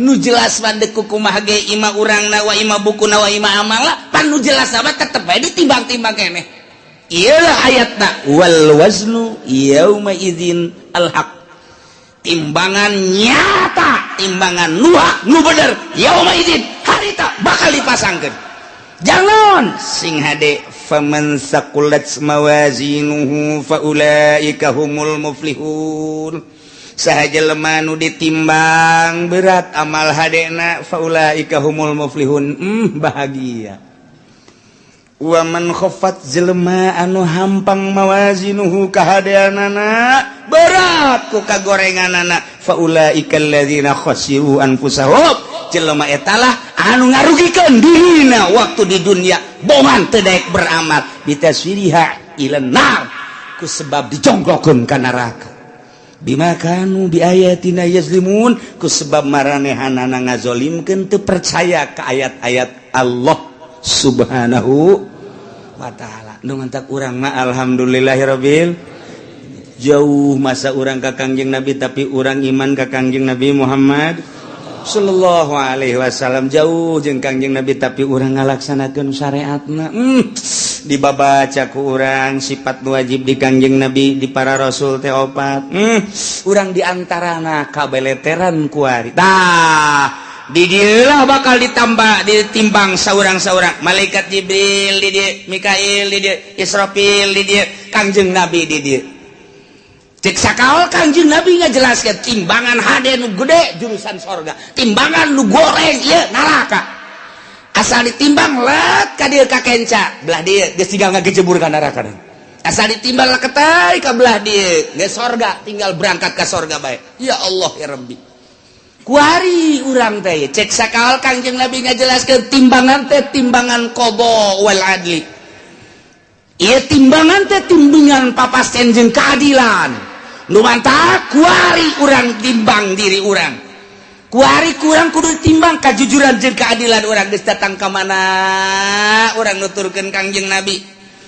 nu jelas mandek kumaha ge ima urangna wa ima bukuna wa ima amalna pan nu jelas mah tetep bae ditimbang-timbang keneh ieu ayatna wal waznu yauma idzin al haq timbangan nyata timbangan nu bener yauma idzin harita bakal dipasangkeun jangan sing hade faman saqulat mawazinuhu faulaika humul muflihun sahaja lemah nu ditimbang berat amal hadena faulaika humul muflihun bahagia wa man khaffat jelema anu hampang mawazinuhu kahadeanana berat ku kagorenganana faulaika alladzina khasiru anfusahum jelema eta lah anu ngarugikeun dirina waktu di dunia bongan teu daek beramal bitaswiriha ilan nar ku sebab dijongklokeun ka neraka bimakanu biayatina yazlimun, ku sebab maranehanana ngazolimkeun teu percaya ka ayat-ayat Allah subhanahu wa ta'ala. Nu ngantak urang mah alhamdulillahirabbil jauh masa urang ka Kangjeng Nabi tapi urang iman ka Kangjeng Nabi Muhammad sallallahu alaihi wasallam, jauh jeung Kangjeng Nabi tapi urang ngalaksanakeun syariatna. Dibabaca ku urang sifat wajib di Kangjeng Nabi di para rasul teh opat. Urang diantarana kabeleteran kuari. Tah, di dieu lah bakal ditambah ditimbang saurang-saurang. Malaikat Jibril di dieu, Mikail di dieu, Israfil di dieu, Kangjeng Nabi di dieu. Cek sakaol Kangjeng Nabi ngajelaskeun timbangan hade nu gede jurusan sorga, timbangan nu goreng ieu neraka. Asal ditimbang let ka dieu ka kenca belah dieu geus tinggal ngagejebur ka neraka. Asal ditimbang leketai ka belah dieu geus sorga, tinggal berangkat ka sorga bae. Ya Allah ya Rabbi. Kuari urang teh cek sakaol Kangjeng Nabi ngajelaskeun timbangan teh timbangan qada wal adli. Ieu timbangan teh timbangan papasten jeung keadilan. Nu mantap kuari urang timbang diri urang. Kuari kurang kudu timbang kejujuran jeung keadilan urang geus datang ka mana urang nuturkeun Kangjeng Nabi.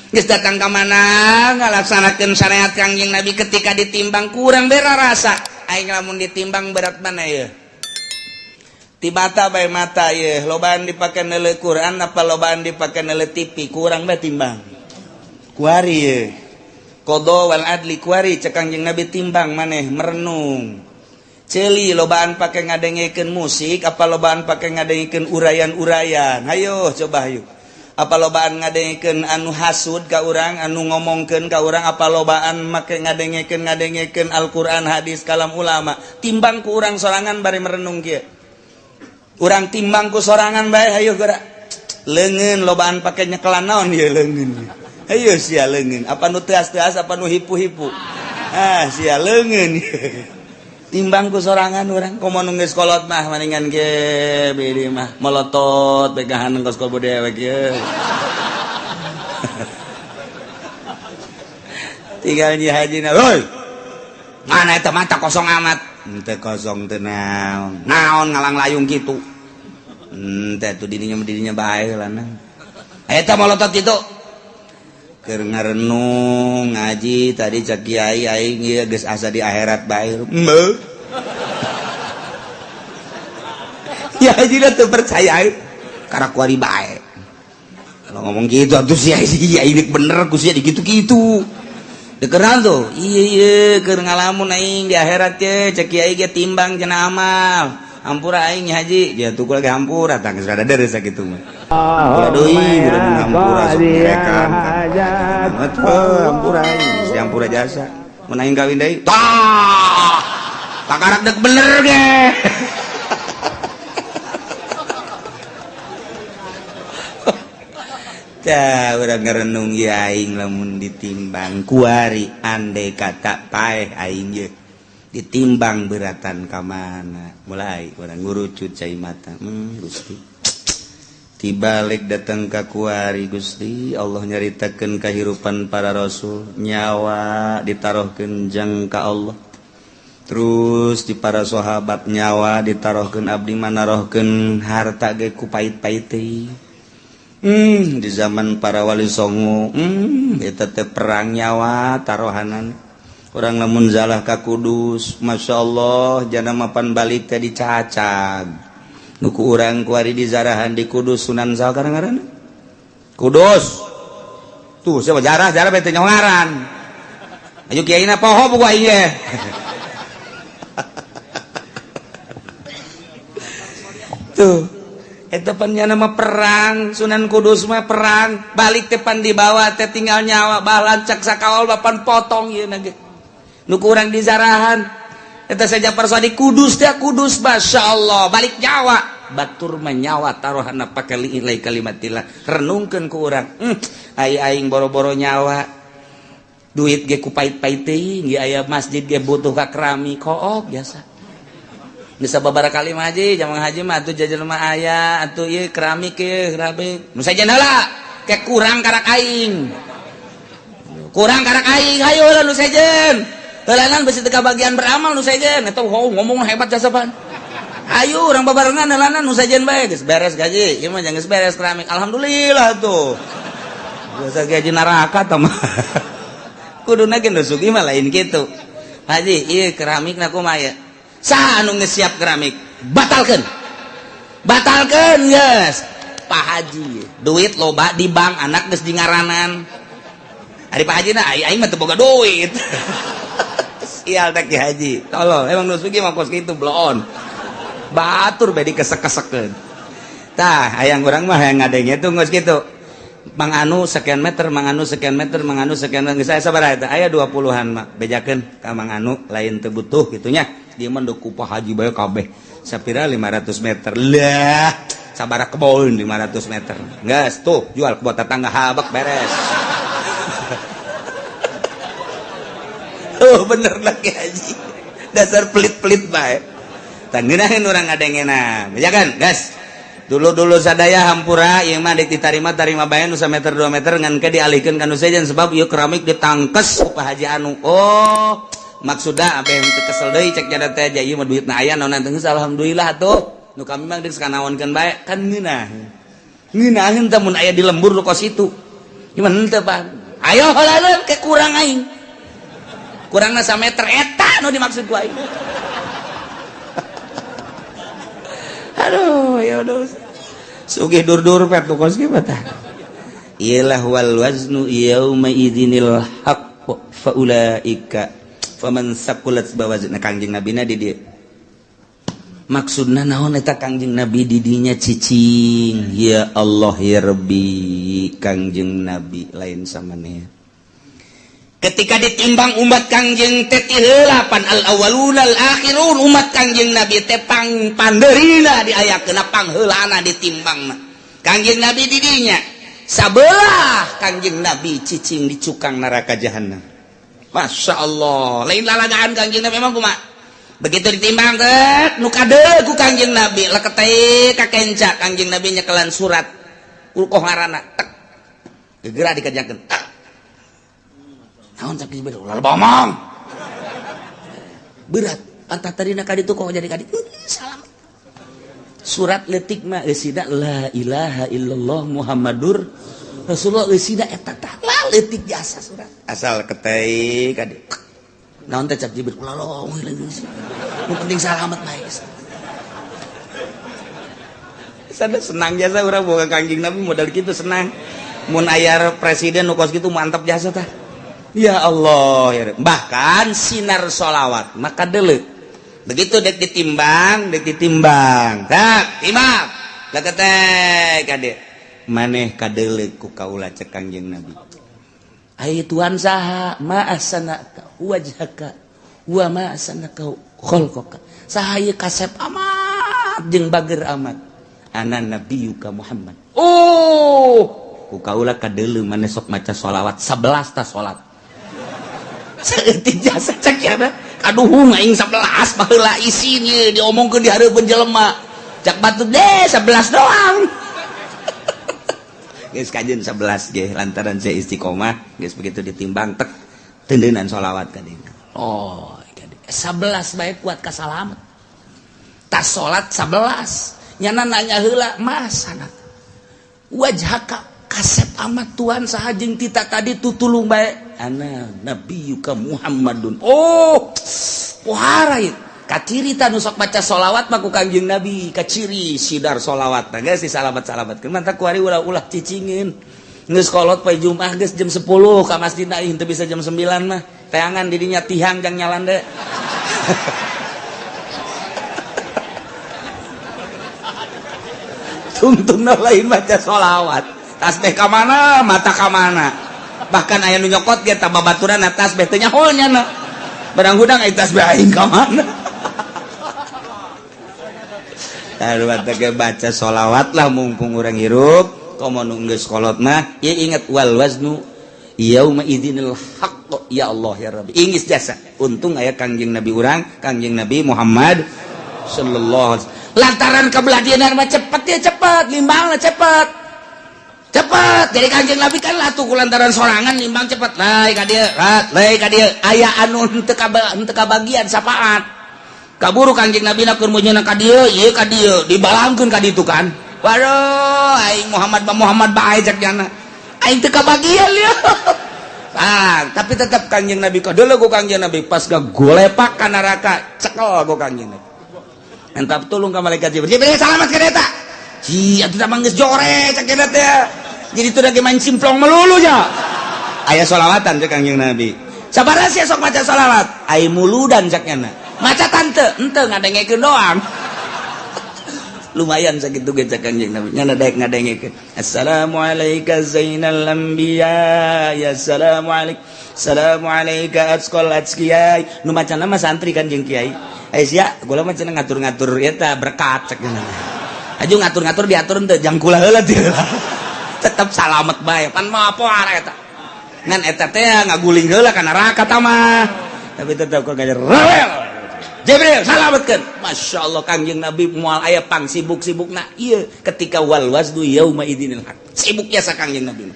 Geus datang ka mana ngalaksanakeun syariat Kangjeng Nabi ketika ditimbang kurang bera rasa. Aing lamun ditimbang berat mana ieu? Tibata bae mata ieu, lobaan dipake neuleuh Quran apa lobaan dipake neuleuh TV, kurang bae timbang. Kuari ieu. Qada wal adli kuari cek Kangjeng Nabi timbang maneh merenung. Ceuli lobaan pake ngadengekeun musik apa lobaan pake ngadengekeun urayan-urayan. Hayo coba hayu. Apa lobaan ngadengekeun anu hasud ka urang, anu ngomongkeun ka urang, apa lobaan make ngadengekeun Al-Qur'an, hadis, kalam ulama. Timbang ku urang sorangan bari merenung kieu. Urang timbang ku sorangan bae hayo geura. Leungeun lobaan pake nyekelan naon ieu leungeun. Ayo sia leungeun, apa nu teas-teas apa nu hipu-hipu. Sia leungeun. Timbang ku sorangan urang, komo nu geus kolot mah maningan ge beureum mah melotot pegahan engkos kol bodewek ye. Tinggal nyi hajina, "Hoi. Mana eta mata kosong amat?" Teu kosong teu naon. Naon ngalang layung kitu. Teh tu didinya bae lanang. Eta melotot kitu. Keur ngarenung ngaji tadi cek kiai aing ieu geus asa di akhirat bae. Ya hajina teu percaya karena kuari bae. Kalau ngomong gitu atuh sia ini bener ku sia dikitu-kitu. Dekeran tuh. Iya keur ngalamun aing di akhirat teh cek kiai ge timbang cenah amal. Hampura aing haji, dia tukul lagi hampura tang geus rada deres sakitu mah. Hampura deui, hampura sok direkan. Hampura aing, si hampura jasa. Mun aing kawin deui, tah. Pakarak dek bener ge. Tah urang ngarenung ieu aing lamun ditimbang kuari andai kata paeh aing ye. Ditimbang beratan ka mana mulai urang ngurucut cai mata Gusti tibalik datang ka kuari Gusti Allah nyaritakeun kahirupan para rasul nyawa ditarohkeun jang ka Allah terus di para sahabat nyawa ditarohkeun abdi manarohkeun harta ge ku pait-pait teh di zaman para wali songo eta teh perang nyawa tarohanan. Orang lamun zalah ka Kudus, Masya Allah, jana mapan balik teh dicacag. Nuku urang kuari di zarahan di Kudus Sunan Zawa ngaran. Kudus. Tuh, siapa jarah bete ngaran. Ayo kiaina poho buku aing ge. Tuh. Eta panjana mah perang, Sunan Kudus mah perang, balik teh pan dibawa teh tinggal nyawa, balan cak sakaol bapan potong ieu na ge. Nuku urang di zarahan eta saja persoa di Kudus teh Kudus Masya Allah balik nyawa batur menyawa taruhana pake li'ilai kalimatillah renungkeun ku urang aing boro-boro nyawa duit ge ku pait-pait teuing ge aya masjid ge butuh ka keramik kook biasa geus sababaraha kali mah haji jamang haji mah atuh jajan mah aya atuh ieu keramik ieu keramik nu sajen heula ke kurang karak aing hayo lah nu sajen helanan besi teka bagian beramal nu sajen eta ngomong hebat jasapan ayo urang babarengan helanan nu sajen bae geus beres gaji ieu mah geus beres keramik alhamdulillah tuh biasa gaji neraka tah mah kuduna ge nu sugi mah lain kitu haji ieu keramikna kumaha saha anu geus siap keramik batalkeun geus Pak Haji duit loba di bank anak geus di ngaranan ari Pak Haji na aing mah teu boga duit sial teh Ki Haji tolong emang nu sugi mah kos kitu bloon batur bae dikesek-kesekeun tah hayang urang mah hayang ngadenge tuh geus kitu manganu sekian meter geus aya sabaraha eta aya 20-an mah bejakeun ka manganu lain teu butuh kitu nya dieu mah ku Pak Haji bae kabeh sapira 500 meter lah sabaraha kebon 500 meter geus tuh jual ke buat tetangga habak beres oh bener lah Ki Haji dasar pelit-pelit bae tangeunaheun urang ngadengena bejakeun gas dulu sadaya hampura ieu mah ditarima bae nu 1 meter 2 meter ngan ke dialihkeun ka nu sejen sebab ieu keramik ditangkes ku Pak Haji anu oh maksudna abeh teu kesel deui cek nya teh aja ieu mah duitna aya naon teh alhamdulillah atuh nu kami mah geus kanaonkeun bae kan ngeunaheun teh mun aya di lembur lu kos itu gimana teh Pak ayo halareun ke kurang aing kurangna 1 meter eta nu dimaksud ku aing aduh ya udah sugih dur-dur pet kos kieu tah ilah wal waznu yauma idzinil haqq fa ulaika faman saqulat bawazna Kangjeng Nabi na di dieu maksudna naon eta Kangjeng Nabi di dinya cicing ya Allah ya Rabbi Kangjeng Nabi lain samaneh ketika ditimbang umat Kangjeng teh ti heula pan al awwalun al akhirun umat Kangjeng Nabi teh pandeurina diayakeun pangheulana ditimbangna Kangjeng Nabi di dinya sabelah Kangjeng Nabi cicing di cukang neraka jahanam Masya Allah lain lalagaan Kangjeng Nabi memang kumaha begitu ditimbang teh nu kadeu ku Kangjeng Nabi leket teh ka kenca Kangjeng Nabi nyekelan surat ulkoh ngaranna tek gegera dikajakeun naon cak dibeda ulah bomong berat anta tarina ka ditu kok jadi ka ditu salam surat leutik mah eusina la ilaha illallah muhammadur rasulullah eusina eta tah leutik jasa surat asal ketei ka ditu naon teh cak dibeda ulah long nu penting salamet bae sada senang jasa urang boga Kangjeng Nabi modal kitu senang mun aya presiden nu kos kitu mantap jasa tah ya Allah ya bahkan sinar sholawat maka deuleu begitu dek ditimbang tak timbang leket teh kade maneh kadeuleu ku kaula cek Kangjeng Nabi ai Tuhan saha ma ahsanaka wajhaka wa ma ahsanaka khalqaka saha ieu kasep amat jeung bager amat ana nabiyuka Muhammad oh ku kaula kadeuleu maneh sok maca sholawat 11 ta salat saeutik jasa cek ya aduh aing 11 baheula isinya diomongkeun di hareupeun jelema cak batu deh 11 doang geus kajeun 11 ge lantaran saya istiqomah geus begitu ditimbang tek teundeunan sholawat ka dieu oh 11 bae kuat ka salamet tas salat 11 nyana nanya heula masana wajhaka kasep amat Tuhan saha jeung tita tadi tutulung bae ana nabiyuka Muhammadun oh pohara ieu kaciri ta nu sok maca sholawat mah ku Kangjeng Nabi kaciri sidar sholawat tah geus disalamet-salametkeun mantap ku ari ulah-ulah cicingin geus kolot poe Jumat geus jam 10 ka masjidna teu bisa jam 9 mah teangan di dinya tihang jang nyalande tungtungna lain maca sholawat tasbih ka mana mata ka mana bahkan aya nu nyokot ge tah babaturan tasbih teh nyaho nyana barang hudang aya tasbih aing ka mana Taruh teh baca sholawat lah mumpung urang hirup komo nu geus kolot mah ieu inget wal waznu yauma idzinil haqq ya Allah ya Rabbi ingis jasa untung aya Kangjeng Nabi urang Kangjeng Nabi Muhammad sallallahu alaihi wasallam lantaran kabeladianan mah cepet ya cepet limbangna cepet cepet jadi Kanjeng Nabi kan atuh kulantaran sorangan nimbang cepet lai ka dieu aya anu henteu kabagian sapaat kaburu Kanjeng Nabi na keur munyeuna ka dieu ieu ka dieu dibalangkeun ka ditu kan waduh aing Muhammad bae cek jana aing teu kabagian ya tapi tetap Kanjeng Nabi kadeuleu ku Kanjeng Nabi pas gagolepak ka neraka cekel ku Kanjeng Nabi entah tulung ka malaikat Jibril salamat ka eta atuh teh manggeus jore cek eta teh jadi itu lagi main simplong melulu ya aya solawatan cek Kanjeng Nabi sabaraha sih sok maca solawat ai muludan cek nya maca tante henteu ngadengekeun doang lumayan sakitu ge cek Kanjeng Nabi nya daek ngadengekeun assalamu alayka zainal anbiya ya assalamu alayka atqal atqiyai nu macana mah santri kan jeung kiai sia gula mah cenah ngatur-ngatur eta berkat cek nya aju ngatur-ngatur diatur teu jang kula heula teh tetep salamet bae pan mah poar eta ngan eta teh ngaguling heula ka neraka tah mah tapi tetep kok ngajar rewel Jibril salametkeun masyaallah Kanjeng Nabi moal aya pang sibuk-sibukna ieu ketika wal wasdu yauma idinil haq sibuk biasa Kanjeng Nabi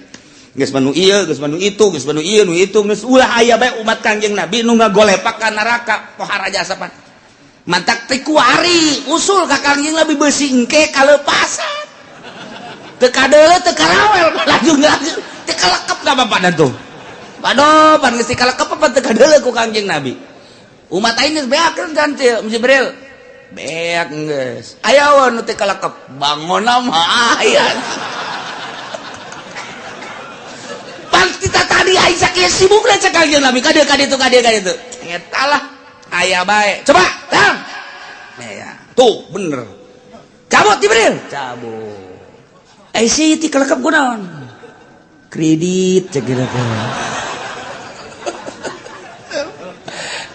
geus manu ieu geus manu itu geus manu ieu nu itu geus ulah aya bae umat Kanjeng Nabi nu ngagolepak ka neraka pohara jasa pan mantak teh kuari usul ka Kanjeng Nabi beusi engke kaleupasan teu kadeuleu teu karawel lanjut teu kalekep ka bapak tuh padoh pan geus kalekep apa teu kadeuleu ku Kanjeng Nabi umat aing geus beakeun kan Jibril beak geus aya wae nu teu kalekep bangona mah aya pan kita tadi aing sakieu sibuk lah cek Kanjeng Nabi ka ditu eta lah aya bae coba tang ya tuh bener cabut Jibril cabut sih ti kalekep kunaon kredit cek gitu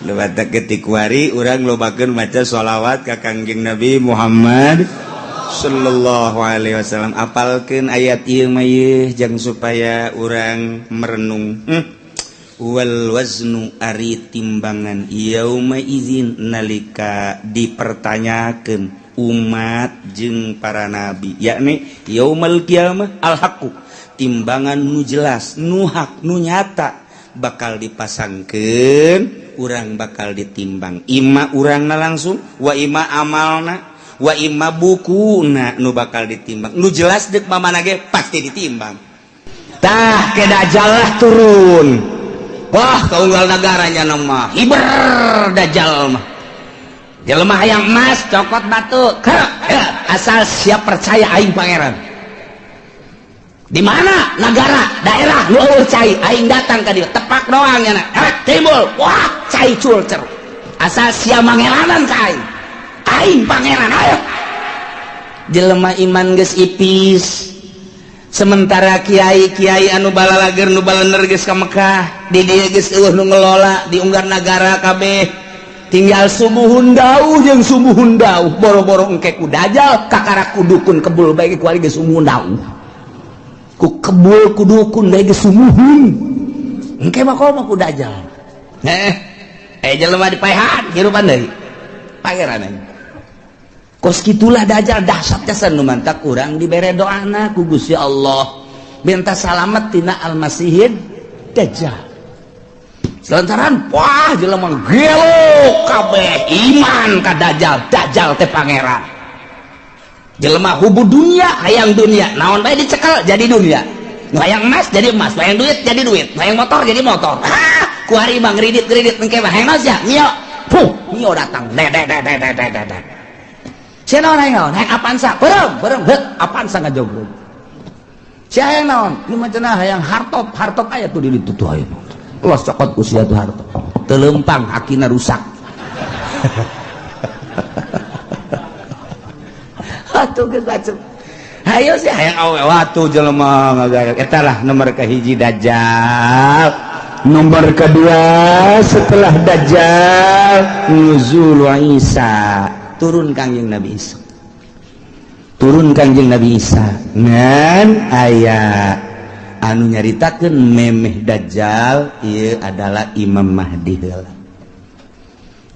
lebat ketik wari urang lobakeun maca sholawat ka Kanjeng Nabi Muhammad sallallahu alaihi wasallam apalkeun ayat ieu mah jang supaya urang merenung wal waznu ari timbangan yauma izin nalika dipertanyakeun umat jeung para nabi yakni yaumal qiyamah al haqu timbangan nu jelas nu hak nu nyata bakal dipasangkeun urang bakal ditimbang imma urangna langsung wa imma amalna wa imma bukuna nu bakal ditimbang nu jelas deuk mamana ge pasti ditimbang tah ke dajal lah turun wah kaunggal nagaranya nama hiber dajal mah jelema hayang emas cokot batu asal siap percaya aing pangeran di mana negara daerah lu cai aing datang ka dieu tepak doang nya timbul wah cai culcer asal siap mangelanan ka aing pangeran ayo jelema iman geus ipis sementara kiai-kiai anu balalager nu balener geus ka Mekah di dieu geus eueuh nu ngelola di unggar nagara kabeh tinggal sumuhun dauh jeung sumuhun dauh boro-boro engke ku dajal kakara ku dukun kebul bae ku ari geus sumuhun dauh ku kebul ku dukun bae geus sumuhun engke mah komo ku dajal jelema dipaehan hirupan deui pangeran kos kitulah dajal dahsyat jasan nu mantak urang dibere doana ku Gusti Allah minta salamet tina al-masihid dajjal lantaran wah jelema gelo kabeh iman ka dajjal teh pangeran jelema hubu dunia hayang dunia naon bae dicekel jadi dunia hayang emas jadi emas hayang duit jadi duit hayang motor jadi motor ku hari mah kredit engke mah hayang naon sia mio datang sia naon hayang Avanza berem Avanza ngajogrog sia hayang naon ieu mah cenah hayang hartop aya tuh di ditu tuh aya los cokot usia tuh harta telempang akina rusak atuh geus bacem hayo sih hayang awe watu jelema ngagarak eta lah nomor kahiji dajjal nomor kedua setelah dajjal nuzul Isa turun Kanjeng Nabi Isa ngan aya anu nyaritakeun memeh dajjal ieu adalah Imam Mahdi heula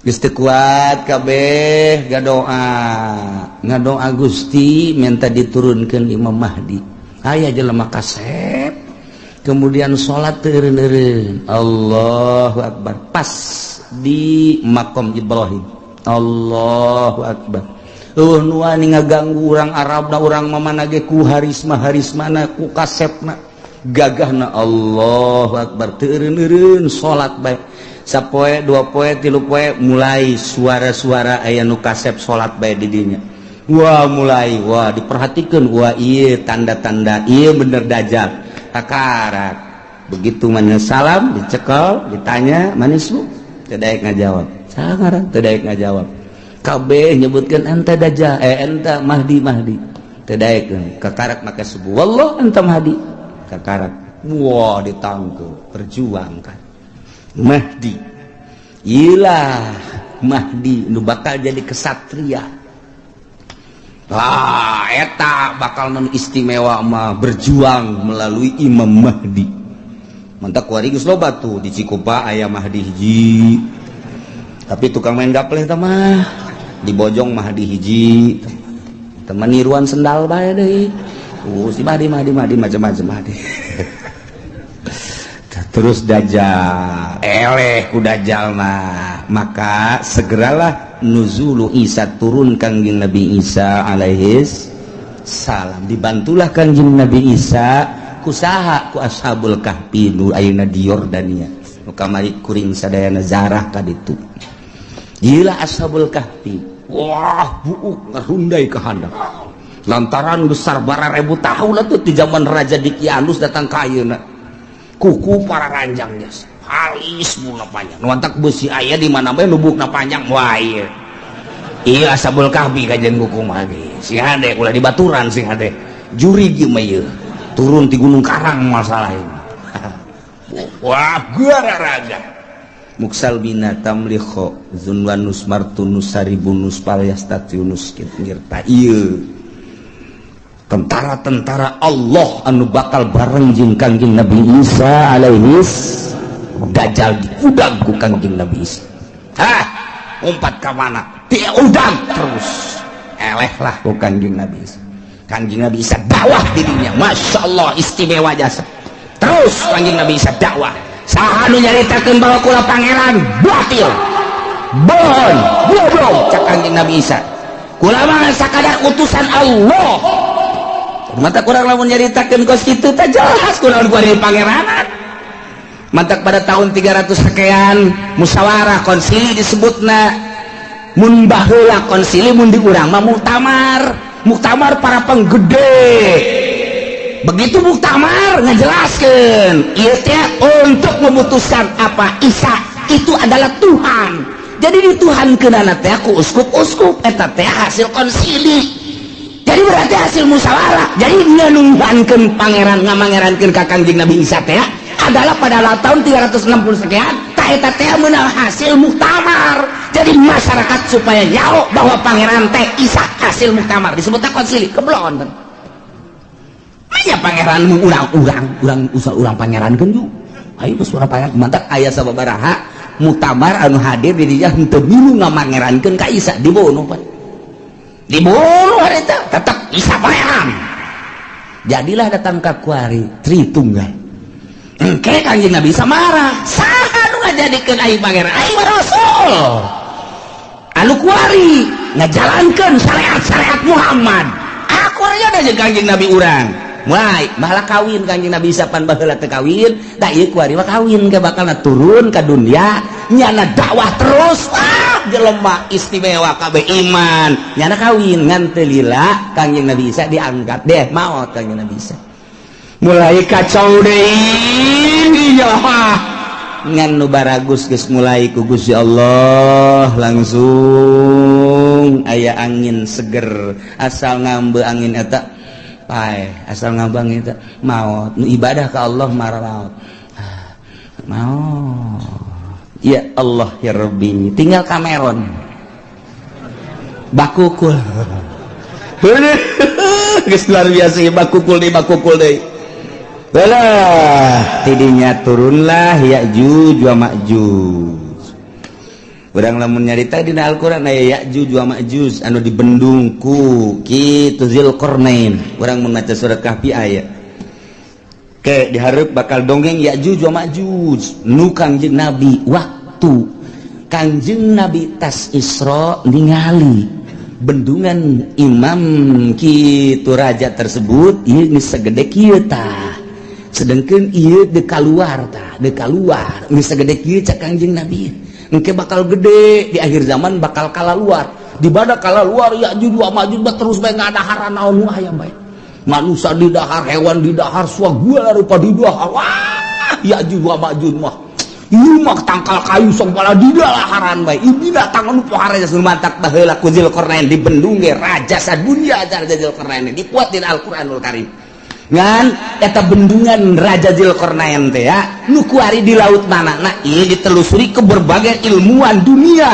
geus teu kuat kabeh ngadoa Gusti minta diturunkeun Imam Mahdi aya jelema kasep kemudian salat teureun-eureun Allahu akbar pas di makom Ibrahim Allahu akbar nu wani ngaganggu urang Arabna urang mamana ge ku harisma-harismana ku kasepna gagahna Allahu akbar teureun-eureun salat bae sapoe dua poe tilu poe mulai suara-suara aya nu kasep salat bae di dinya wah mulai wah diperhatikeun wah ieu tanda-tanda ieu bener dajjal takarak begitu mana salam dicekel ditanya manis bu teu daek ngajawab sangaran teu daek ngajawab kabeh nyebutkeun ente dajjal ente mahdi teu daek kakarak make subuh wallah ente mahdi kakarak wah ditangkeu perjuangkan Mahdi ilah Mahdi nu bakal jadi kesatria lah eta bakal non istimewa mah berjuang melalui Imam Mahdi mantak wari geus loba tuh di Cikupa aya Mahdi hiji tapi tukang main gapleh teh mah di Bojong Mahdi hiji teman niruan sendal bae deui si Mahdi macam-macam Mahdi terus dajjal eleh ku dajjal maka segeralah nuzulu Isa turun kangjeng Nabi Isa alaihis salam dibantulah kangjeng Nabi Isa kusaha ku ashabul kahfi nu ayeuna di Yordania nu kamari kuring sadayana zarah ka ditu gila ashabul kahfi wah buuk ngarundai ka handap lantaran besar bara ribu tahun atuh di zaman Raja Dikianus datang ka ayeuna kuku para ranjangnya halis mula panjang nuantak besi aya di mana bae nubukna panjang wah iya ashabul kahfi kajian kuku mah si hade ulah di baturan si hade juri gi mah ieu turun di Gunung Karang masalah ini wah gara raga muksal bina tamlikho zunwanus martunus saribunus palyastatiunus ngirta ieu tentara-tentara Allah anu bakal bareng jeung kangjeng Nabi Isa alaihis dajjal diudang ku kangjeng Nabi Isa umpat ka mana dia udang terus eleh lah ku kangjeng Nabi Isa kangjeng Nabi Isa dakwah dirinya Masya Allah istimewa jasa terus kangjeng Nabi Isa dakwah saha nu nyaritakeun bahwa kula pangeran batil bohong goblok cak kangjeng Nabi Isa kula mah sakadar utusan Allah mata kurang lamun nyaritakeun kos kitu teh jelas kunaon ku ari pangeranan mantak pada tahun 300 sekian musyawarah konsili disebutna mun baheula konsili mun di urang mah muktamar para penggede begitu muktamar ngajelaskeun ieu teh untuk memutuskan apa Isa itu adalah Tuhan jadi dituhankeunana teh ku uskup-uskup eta teh hasil konsili jadi berarti hasil musyawarah jadi nganunghankeun pangeran ngamangerankeun ka kangjeng Nabi Isa teh adalah pada tahun 360 sekian ta eta teh meunang hasil muktamar jadi masyarakat supaya nyaho bahwa pangeran teh Isa hasil muktamar disebutna konsili keblon aya pangeran urang pangerankeun ju ayo geus urang pangeran mantap aya sababaraha muktamar anu hadir di dieu henteu milu ngamangerankeun ka Isa dibunuh harita tetap Isa pangeran jadilah datang ka kuari Tritunggal engke kangjeng Nabi Isa marah saha nu ngajadikeun aing pangeran aing rasul anu kuari ngajalankeun syariat Muhammad aku aya da jeung kangjeng Nabi urang mulai malah kawin kangjeng Nabi Isa pan baheula teu kawin da ieu kuari mah kawin ke bakalna turun ka dunia nyana dakwah terus jelema istimewa kabeh iman nyana kawin ngan teu lila kangjeng Nabi Isa diangkat deh maot kangjeng Nabi Isa mulai kacau deui ieu ngan nu baragus geus mulai ku Gusti Allah langsung aya angin seger asal ngambe angin eta pae asal ngambang eta maot nu ibadah ka Allah maut ya Allah ya Rabbi tinggal Cameron bakukul geus luar biasa ya bakukul deui belah tidinya turunlah Ya'juj wa Ma'juj urang lamun nyarita dina Al-Qur'an aya Ya'juj wa Ma'juj anu dibendung ku kitu Zulkarnain urang mun maca surat Kahfi aya ke diharap bakal dongeng Ya'juj wa Ma'juj nu Kangjeng Nabi waktu Kangjeng Nabi tas Isra ningali bendungan imam kitu raja tersebut ieu geus sagede kieu tah sedengkeun ieu de kaluar tah de kaluar geus sagede kieu cak Kangjeng Nabi engke bakal gede di akhir zaman bakal kalaluar di bada kalaluar Ya'juj wa Ma'juj terus bae ngadaharan naon nu aya bae manusia di dahar hewan di dahar swagua rupa di dahar wah Ya'juj wa Ma'juj mah ieu mah tangkal kayu sok bala di daharan bae ieu datang anu pohara jas mantak baheula ku Zulkarnain di bendung ge raja sadunya ajar Zulkarnain dipuat di Al-Qur'anul Karim ngan eta bendungan raja Zulkarnain teh ya nu kuari di laut manana ieu ditelusuri ke berbagai ilmuwan dunia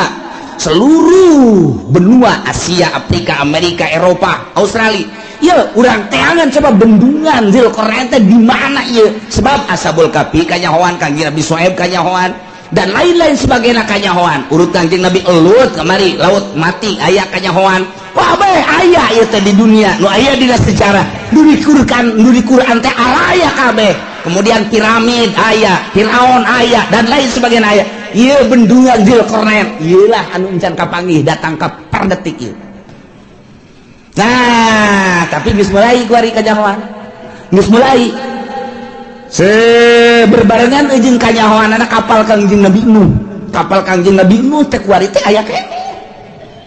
seluruh benua Asia, Afrika, Amerika, Eropa, Australia. Ya, urang teangan coba bendungan Zulkarnain teh di mana ieu? Sebab Ashabul Kahfi kanyahoan Kangjeng Nabi Syuaib kanyahoan dan lain-lain sebagainya kanyahoan. Urut Kangjeng Nabi Elut kamari laut mati aya kanyahoan. Wah bae aya ieu teh di dunia. Nu aya dina sejarah. Nu di Quran teh aya kabeh. Kemudian piramid aya, Firaun aya dan lain sebagainya aya. Ieu bendungan Zulkarnain. Ieulah anu encan kapanggih datang ka per detik ieu. Nah, tapi geus mulai kuari kanyahoan. Geus mulai. Berbarengan jeung kanyahoanana kapal Kangjeng Nabi Nuh. Kapal Kangjeng Nabi Nuh teh kuari teh aya kene.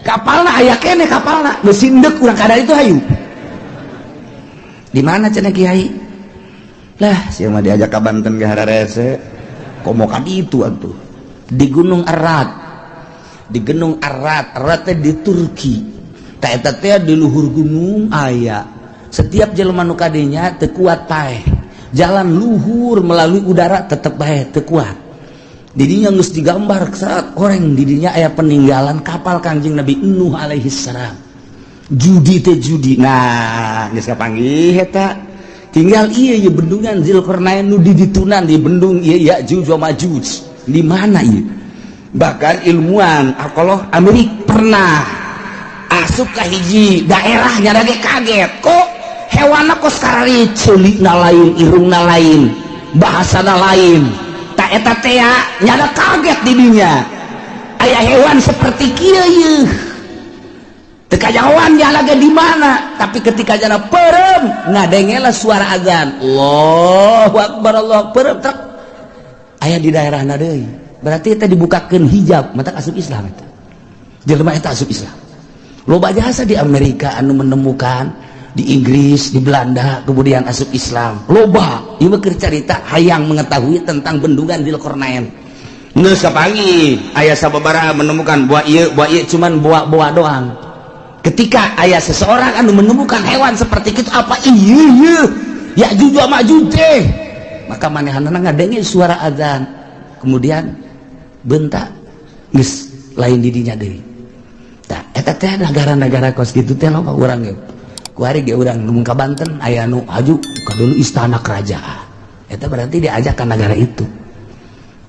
Kapalna aya kene kapalna. Geus sindek urang kada itu hayu. Di mana cenah Kiai? Lah, sia mah diajak ka Banten ge hararese. Komo ka ditu atuh. Di Gunung Arad. Di Gunung Arad, Arad teh di Turki. Eta teh di luhur gunung aya setiap jelema nu kadinya teu kuat paeh jalan luhur melalui udara tetep bae teu kuat didinya geus digambar saat orang didinya aya peninggalan kapal Kangjeng Nabi Nuh alaihi salam judi teh judi nah geus kapanggih eta tinggal ieu bendungan Zulkarnain nu diditunan di bendung ieu Ya'juj wa Ma'juj di mana ieu bahkan ilmuwan alkohol Amerika pernah asup ka hiji daerahnya lagi kaget kok hewanna kos karari ceulikna lain irungna lain bahasana lain tak eta teh nyada kaget di dinya aya hewan seperti kieu yeuh teu kajawan nya lagi di mana tapi ketika jana perem ngadengela suara azan Allahu akbar Allahu akbar trek aya di daerahna deui berarti eta dibukakeun hijab mata asup Islam eta jelema eta asup Islam loba jasa di Amerika anu menemukan di Inggris di Belanda kemudian asup Islam loba ieu mah keur carita hayang mengetahui tentang bendungan Zulkarnain geus kapanggih aya sababaraha menemukan buah ieu cuman buah doang ketika aya seseorang anu menemukan hewan seperti itu apa ieu Ya'juj wa Ma'juj teh maka manehanna ngadenge suara azan kemudian bentak geus lain di dinya deui. Nah, eta teh negara-negara kos gitu teh loba urang ge. Kuari ge urang mun ka Banten aya nu haju ka dulu istana kerajaan. Eta berarti diajak ka negara itu.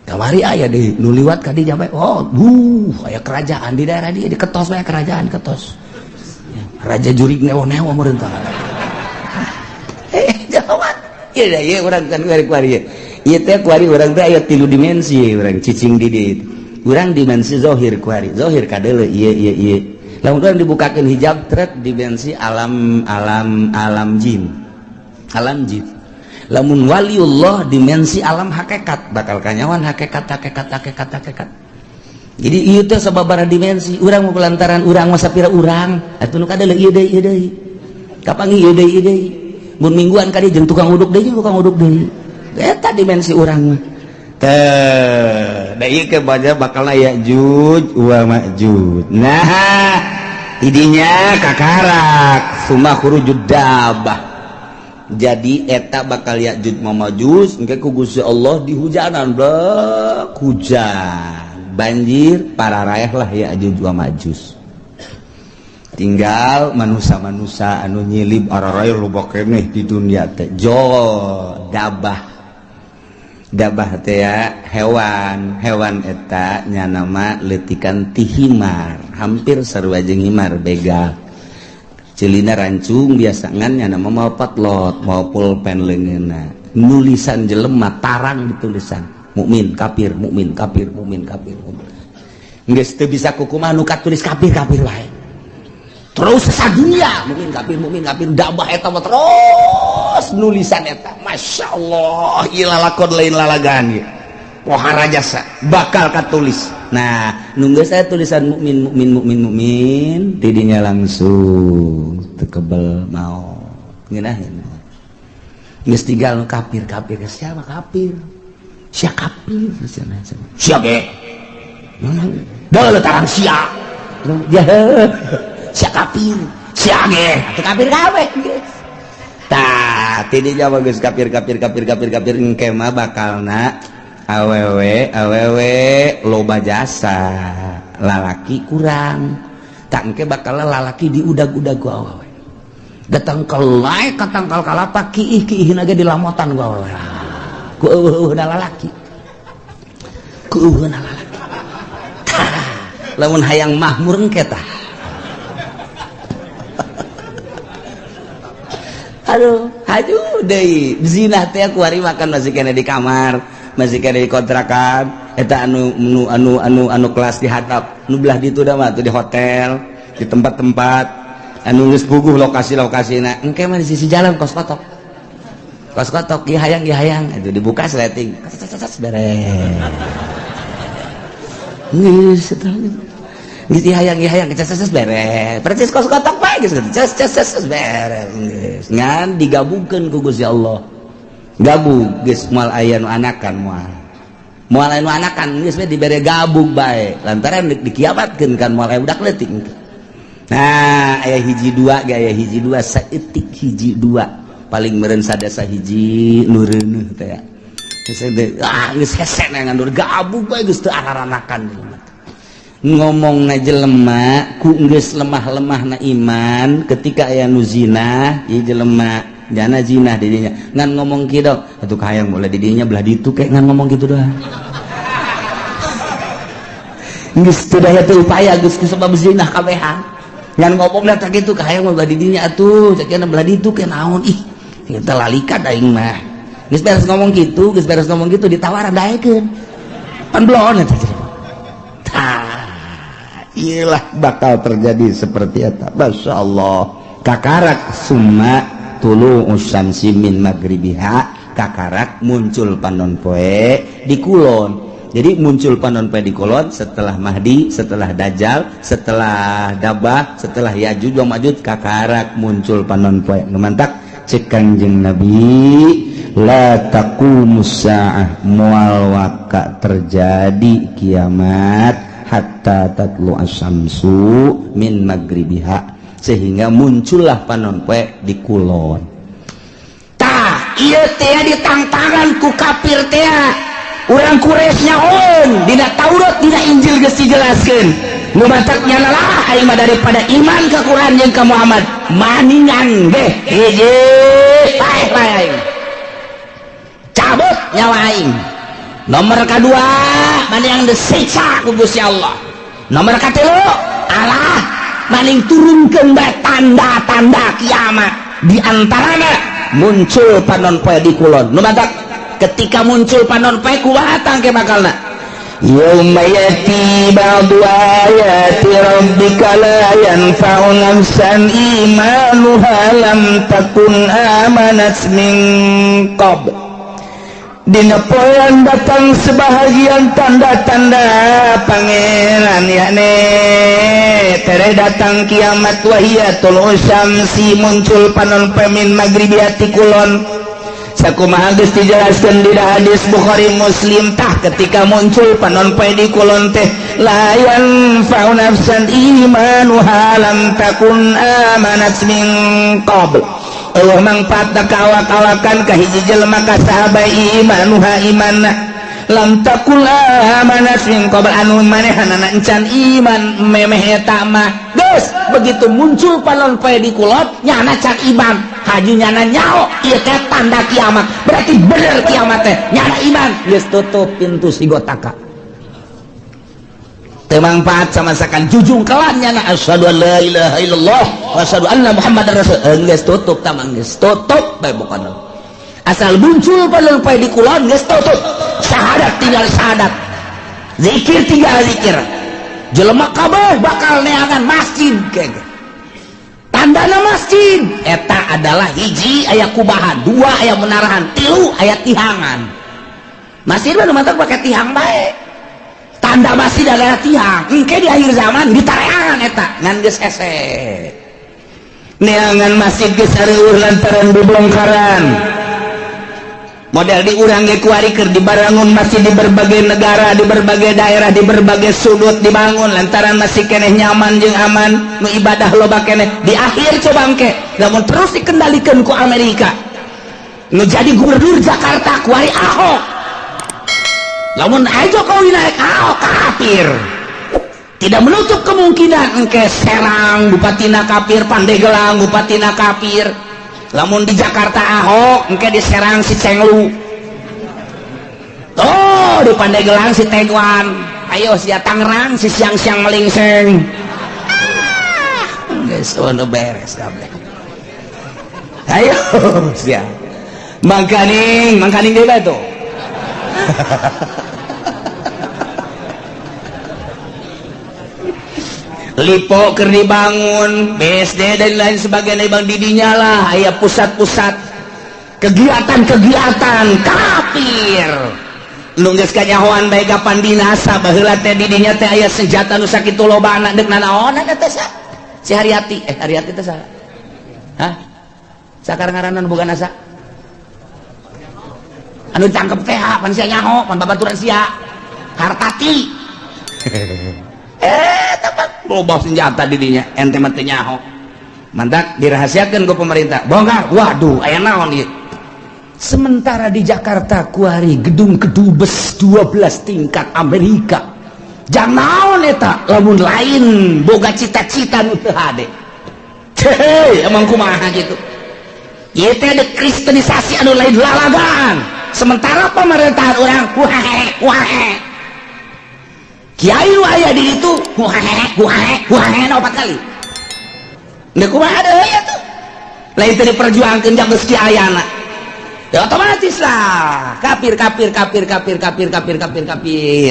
Kamari aya di nu liwat ka dinya bae. Oh, aya kerajaan di daerah dia diketos bae kerajaan ketos. Ya, Raja Jurig newo-newo meureun tah. Gawat. Ieu da ieu urang kan kuari. Ieu teh kuari urang teh aya 3 dimensi urang cicing di dieu. Urang dimensi zahir kuari zahir kadeuleu ieu lamun urang dibukakeun hijab tret dimensi alam jin lamun waliullah dimensi alam hakikat bakal kanyawan hakikat jadi ieu teh sababaraha dimensi urang mah lantaran urang mah sapira urang atuh nu kadeuleu ieu deui kapanggih ieu deui mun mingguan ka dieu jeung tukang uduk deui eta dimensi urang mah da ieu ke baca bakalna Ya'juj wa Ma'juj. Nah, idinya kakarak summa khurujud dabbah. Jadi eta bakal Ya'juj wa Ma'juj engke ku Gusti Allah dihujanan blek hujan. Banjir pararaeh lah Ya'juj wa Ma'juj. Tinggal manusia-manusia anu nyilib ararae loba keneh di dunia teh. Dabah teh ya hewan eta nya nama leutikan ti himar hampir sarua jeung himar begal ceulina rancung biasa ngan nya nama mau patlot mau pulpen leungeunna nulisan jelema tarang ditulisan mukmin kafir mukmin kafir mukmin kafir geus teu bisa kukumaha nu katulis kafir kafir wae terus sadunya mukmin kafir dabah eta mah terus nulisan eta masyaallah ieu lalakon lain lalagaan ieu pohara jasa bakal katulis. Nah nunggu saya tulisan mukmin tidinya langsung tekebel mau ngeunaheun geus tinggal kafir siapa kafir sia kafir sia ge deuh tarang sia sia kafir sia ge atuh kafir kabeh tah tidinya mah geus kafir engke mah bakalna awewe loba jasa lalaki kurang tak engke bakal lalaki diudag-udag ku awewe datangkel lae katangkal kalapa kiih-kiihna ge dilamotan ku awewe ku eueuhna lalaki lamun hayang mahmur engke tah aduh haju deui zina teh kuari makan masih kena di kamar masih kena di kontrakan eta anu kelas di hatap nu belah ditu da mah tuh di hotel di tempat-tempat anu geus puguh lokasi-lokasina engke mah di sisi jalan kos kotok ieu hayang itu dibuka sleting beres geus eta geus hayang beres percis kos kotok bae geus beres ngan digabungkeun ku Gusti Allah gabung geus moal aya nu anakan moal aya nu anakan geus we dibere gabung bae lantaran dikiamatkeun kan moal aya budak leutik. Nah aya hiji dua ge aya hiji dua saeutik hiji dua paling meureun sadasa hiji nu reuneuh teh ya geus hese ngandur gabung bae geus teu araranakan ngomongna jelema ku geus lemah-lemahna iman ketika aya nu zina ieu jelema jana zina didinya ngan ngomong kieu atuh kahayang mulai didinya belah ditu kayak ngan ngomong gitu doang geus teu daya teu upaya geus sebab zina kabehan ngan ngomongna teh kitu kahayang belah didinya atuh sakieu belah ditu ke naon ih kita lalikan aing mah geus beres ngomong gitu ditawaran daekeun pan blon eta iyalah bakal terjadi seperti eta masyaallah kakarak summa tulu usyamsi min magribiha kakarak muncul panon poe di kulon. Jadi muncul panon poe di kulon setelah Mahdi, setelah Dajjal, setelah Dabah, setelah Yajuj wa Majuj kakarak muncul panon poe. Numantak cek Kanjeng Nabi la taqumus saah moal waka terjadi kiamat hatta tatlu asyamsu min magribiha sehingga muncullah panon poe di kulon. Tah ieu teh ditangtangan ku kafir teh urang Quraisy nyaon dina Taurat dina Injil geus dijelaskeun nu matak nyana lah aing mah daripada iman ka Quran jeung ka Muhammad maningan ge hiji bae aing cabut nyawa aing. Nomor kedua maning disiksa ku Gusti Allah. Nomor katilu Allah maning turunkeun bae tanda-tanda kiamat di antarana muncul panon poe di kulon. Nu matak ketika muncul panon poe kumaha tangke bakalna yauma yati ba'du ayati rabbika la yanfa'u nafsan imanuha lam takun amanat min qabl. Dina poean datang sebahagian tanda-tanda pangeran yakni tere datang kiamat wahiyatul usyamsi muncul panon poe min maghribiati kulon. Sakumaha geus dijelaskeun di hadis Bukhari Muslim tah ketika muncul panon poe di kulon teh la yanfa'u nafsan imanuha lam takun amanat min qabl. Allah mangpaatna kawak-kawakan ka hiji jelema ka sahabat imanuha imanna lam takul amanat min qabl anu manehanana encan iman memeh eta mah geus begitu muncul panon poe di kulon nyana can iman haji nyana nyao ieu teh tanda kiamat berarti bener kiamat teh nyana iman geus tutup pintu sigotaka teu mangpaat samasakan jujung kelan nyana asyhadu an la ilaha illallah wa asyhadu anna muhammadar rasul geus tutup tamang geus tutup bae bukan asal muncul pada lupa di kulon geus tuh syahadat tinggal syahadat, zikir tinggal zikir, jelema kabeh bakal neangan masjid kege. Tandana masjid eta adalah hiji aya kubahan, dua aya menarahan, tilu aya tihangan. Masjid mah mantak pakai tihang bae. Tanda masjid adalah tihang. Engke di akhir zaman ditareangan eta ngan geus ese. Neangan masjid geus sareueur lantaran bebongkaran. Model di urang ge kuari keur dibangun masjid di berbagai negara, di berbagai daerah, di berbagai sudut dibangun lantaran masih keneh nyaman jeung aman, nu ibadah loba keneh. Di akhir coba engke lamun terus dikendalikeun ku Amerika, nu jadi gubernur Jakarta kuari Ahok. Lamun aya Jokowi naik Ahok kafir. Tidak menutup kemungkinan engke Serang bupatina kafir, Pandeglang bupatina kafir. Lamun di Jakarta Ahok engke di Serang si Cenglu, oh di Pandeglang si Tegwan, ayo si Tangerang si siang-siang melingseng. Geus ono beres kabeh. Ayo sia mangkaning deui bae tuh. Lipo keur dibangun, BSD dan lain sebagainya bang didinya lah aya pusat-pusat kegiatan-kegiatan kafir. Nu geus kanyahoan bae kapan dinasa baheula teh didinya teh aya senjata nu sakitu lobana deuk nanaon eta teh sa? Si Haryati, Haryati teh saha? Hah? Sakar ngaranan boga nasa? Anu ditangkep teh pan sia nyaho, pan babaturan sia. Hartati. Tepat loba senjata didinya ente mah teu nyaho. Mantak dirahasiakeun ku pemerintah. Bongkar. Waduh, aya naon ieu? Sementara di Jakarta kuari gedung kedubes 12 tingkat Amerika. Jang naon eta lamun lain boga cita-cita nu teu hade. Hei, emang kumaha gitu. Ieu teh dekristenisasi anu lain lalagan. Sementara pemerintahan urang wae. Kiai nu aya di ditu huahe opat kali. Neu kumaha deui atuh. Lain teh diperjuangkeun jang geus kiayana. Ya otomatis lah kafir.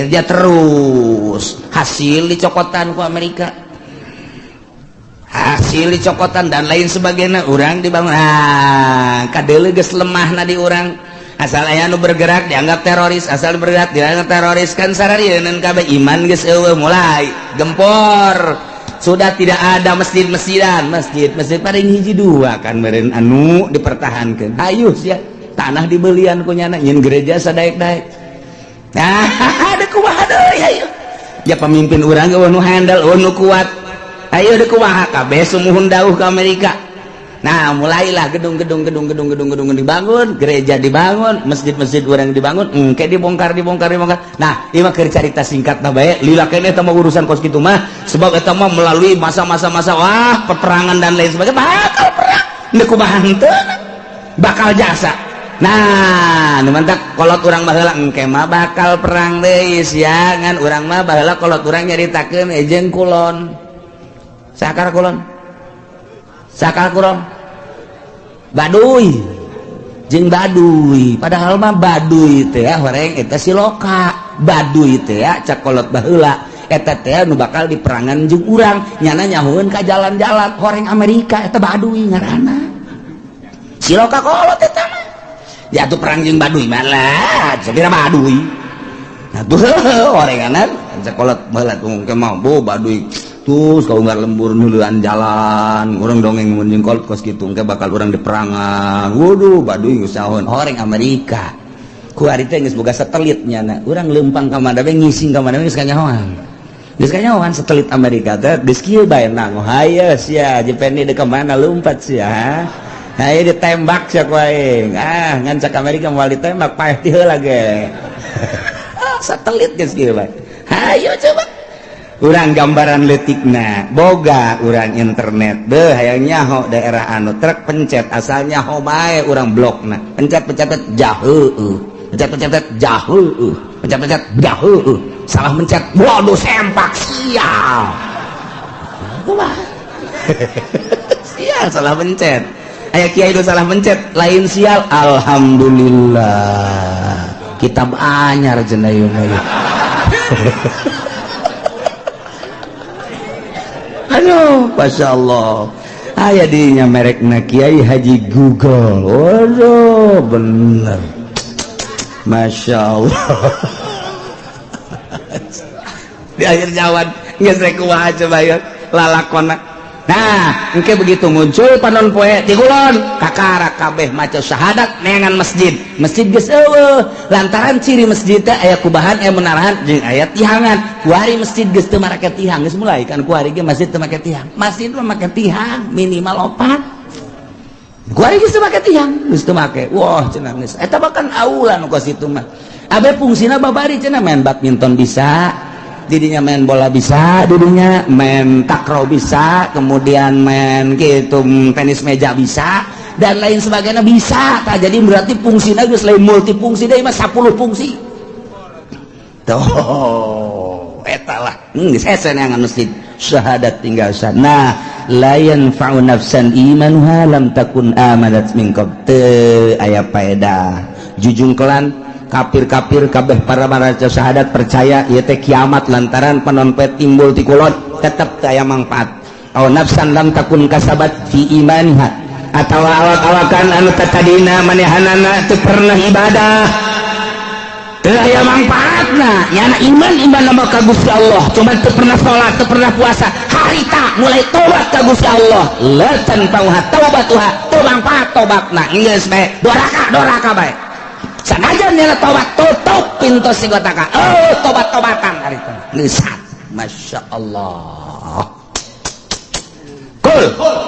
Dia terus hasil dicokotan ku Amerika. Hasil dicokotan dan lain sebagainya urang dibangun. Ah, kadeuleu geus lemahna di urang. Asal aya nu bergerak dianggap teroris, asal bergerak dianggap teroris kan sararieun kabeh iman geus eueuh mulai gempor. Sudah tidak ada masjid-masjidan, masjid paling hiji dua kan meureun anu dipertahankeun. Ayo sia tanah dibelian ku nyana nyeun gereja sadaek-daek. Nah, ada kumaha deui ayo. Ya pemimpin urang ge nu handle nu kuat. Ayo deuk kumaha kabeh sumuhun dawuh ka Amerika. Nah mulailah gedung-gedung dibangun, gereja dibangun, masjid-masjid orang dibangun, engke dibongkar. Nah ini mah keur carita singkatna bae, lila keneh eta mah urusan kos kitu mah, sebab eta mah melalui masa-masa wah peperangan dan lain sebagainya, bakal perang, teu kumaha henteu, bakal jasa. Nah nu mantak kolot urang baheula engke mah bakal perang deui sia ngan urang mah baheula kolot urang nyaritakeun ejeng kulon. Sakar kulon? Baduy jeung baduy, padahal mah baduy teh horeng eta siloka. Baduy teh cak kolot baheula eta teh nu bakal diperangan jeung urang nyana nyahoeun ka jalan-jalan horeng Amerika eta baduy ngaranna. Siloka kolot eta mah. Ya atuh perang jeung baduy mah lah, sabira baduy. Nah tuh horenganan cak kolot baheula tuh ke mau baduy. Terus kalau nggak lembur nuluan jalan orang dongeng menjeng kolot kos gitu nggak bakal orang diperangan. Waduh baduy usahawan orang Amerika ku ari teh geus boga satelitnya na urang leumpang ka mana we ngising ka mana we geus kanyahoan satelit Amerika teh geus kieu bae nang haye sia jepeni deuk ka mana lompat sia haye ditembak sia ku aing ngan cak Amerika moal ditembak paeh ti heula ge satelit geus kieu bae hayo coba. Urang gambaran letikna boga urang internet beuh hayang nyaho daerah anu trek pencet asal nyaho bae urang blokna pencet jaheueuh pencet jaheueuh salah mencet waduh sempak sial kumaha sial salah pencet aya kiai nu salah mencet lain sial alhamdulillah kitab anyar cenah ieu mah. Aduh, Masya Allah. Aya dinya merekna Kiai Haji Google. Waduh, bener. Masya Allah. Di akhir jawan geus rek kumaha coba ya lalakonna. Nah, engke begitu muncul panon poe di kulon kakara kabeh maca syahadat neangan masjid. Masjid geus eueuh. Lantaran ciri masjid teh aya kubahan aya menarahan jeung aya tihangan. Kuari masjid geus teu make tihang geus mulai kan kuari ge masjid teu make tihang. Masjid mah make tihang minimal 4. Kuari geus teu make tihang, geus teu make. Wah, cenah geus. Eta bahkan aula nu ka situ mah. Abe fungsina babari cenah main badminton bisa. Didinya main bola bisa, didinya main takraw bisa, kemudian main gitu tenis meja bisa dan lain sebagainya bisa. Nah, jadi berarti fungsinya geus lain multifungsi deui mah 10 fungsi. Tuh, eta lah. Geus hese neangan masjid syahadat tinggal sana. Nah, la yanfa'u nafsan imanuha lam takun amanat min qabl. Teu aya faedah. Jujungkelan kafir-kafir kabeh para maca syahadat percaya ieu teh kiamat lantaran panonpet timbul ti kulon tetep teu aya mangpaat. Aw nafsan lam takun kasabat fi imaniha atawa awak-awakan anu tadina manehanana teu pernah ibadah teu aya mangpaatna nyana iman mah ka Gusti Allah cuma teu pernah salat teu pernah puasa harita mulai tobat ka Gusti Allah la tanfa'uha taubatuha teu mangpaat tobatna geus bae doraka bae. Sanajan nyala tobat tutup pintu sigotaka. Oh, tobat-tobatan hari itu. Lisat. Masya Allah. Kul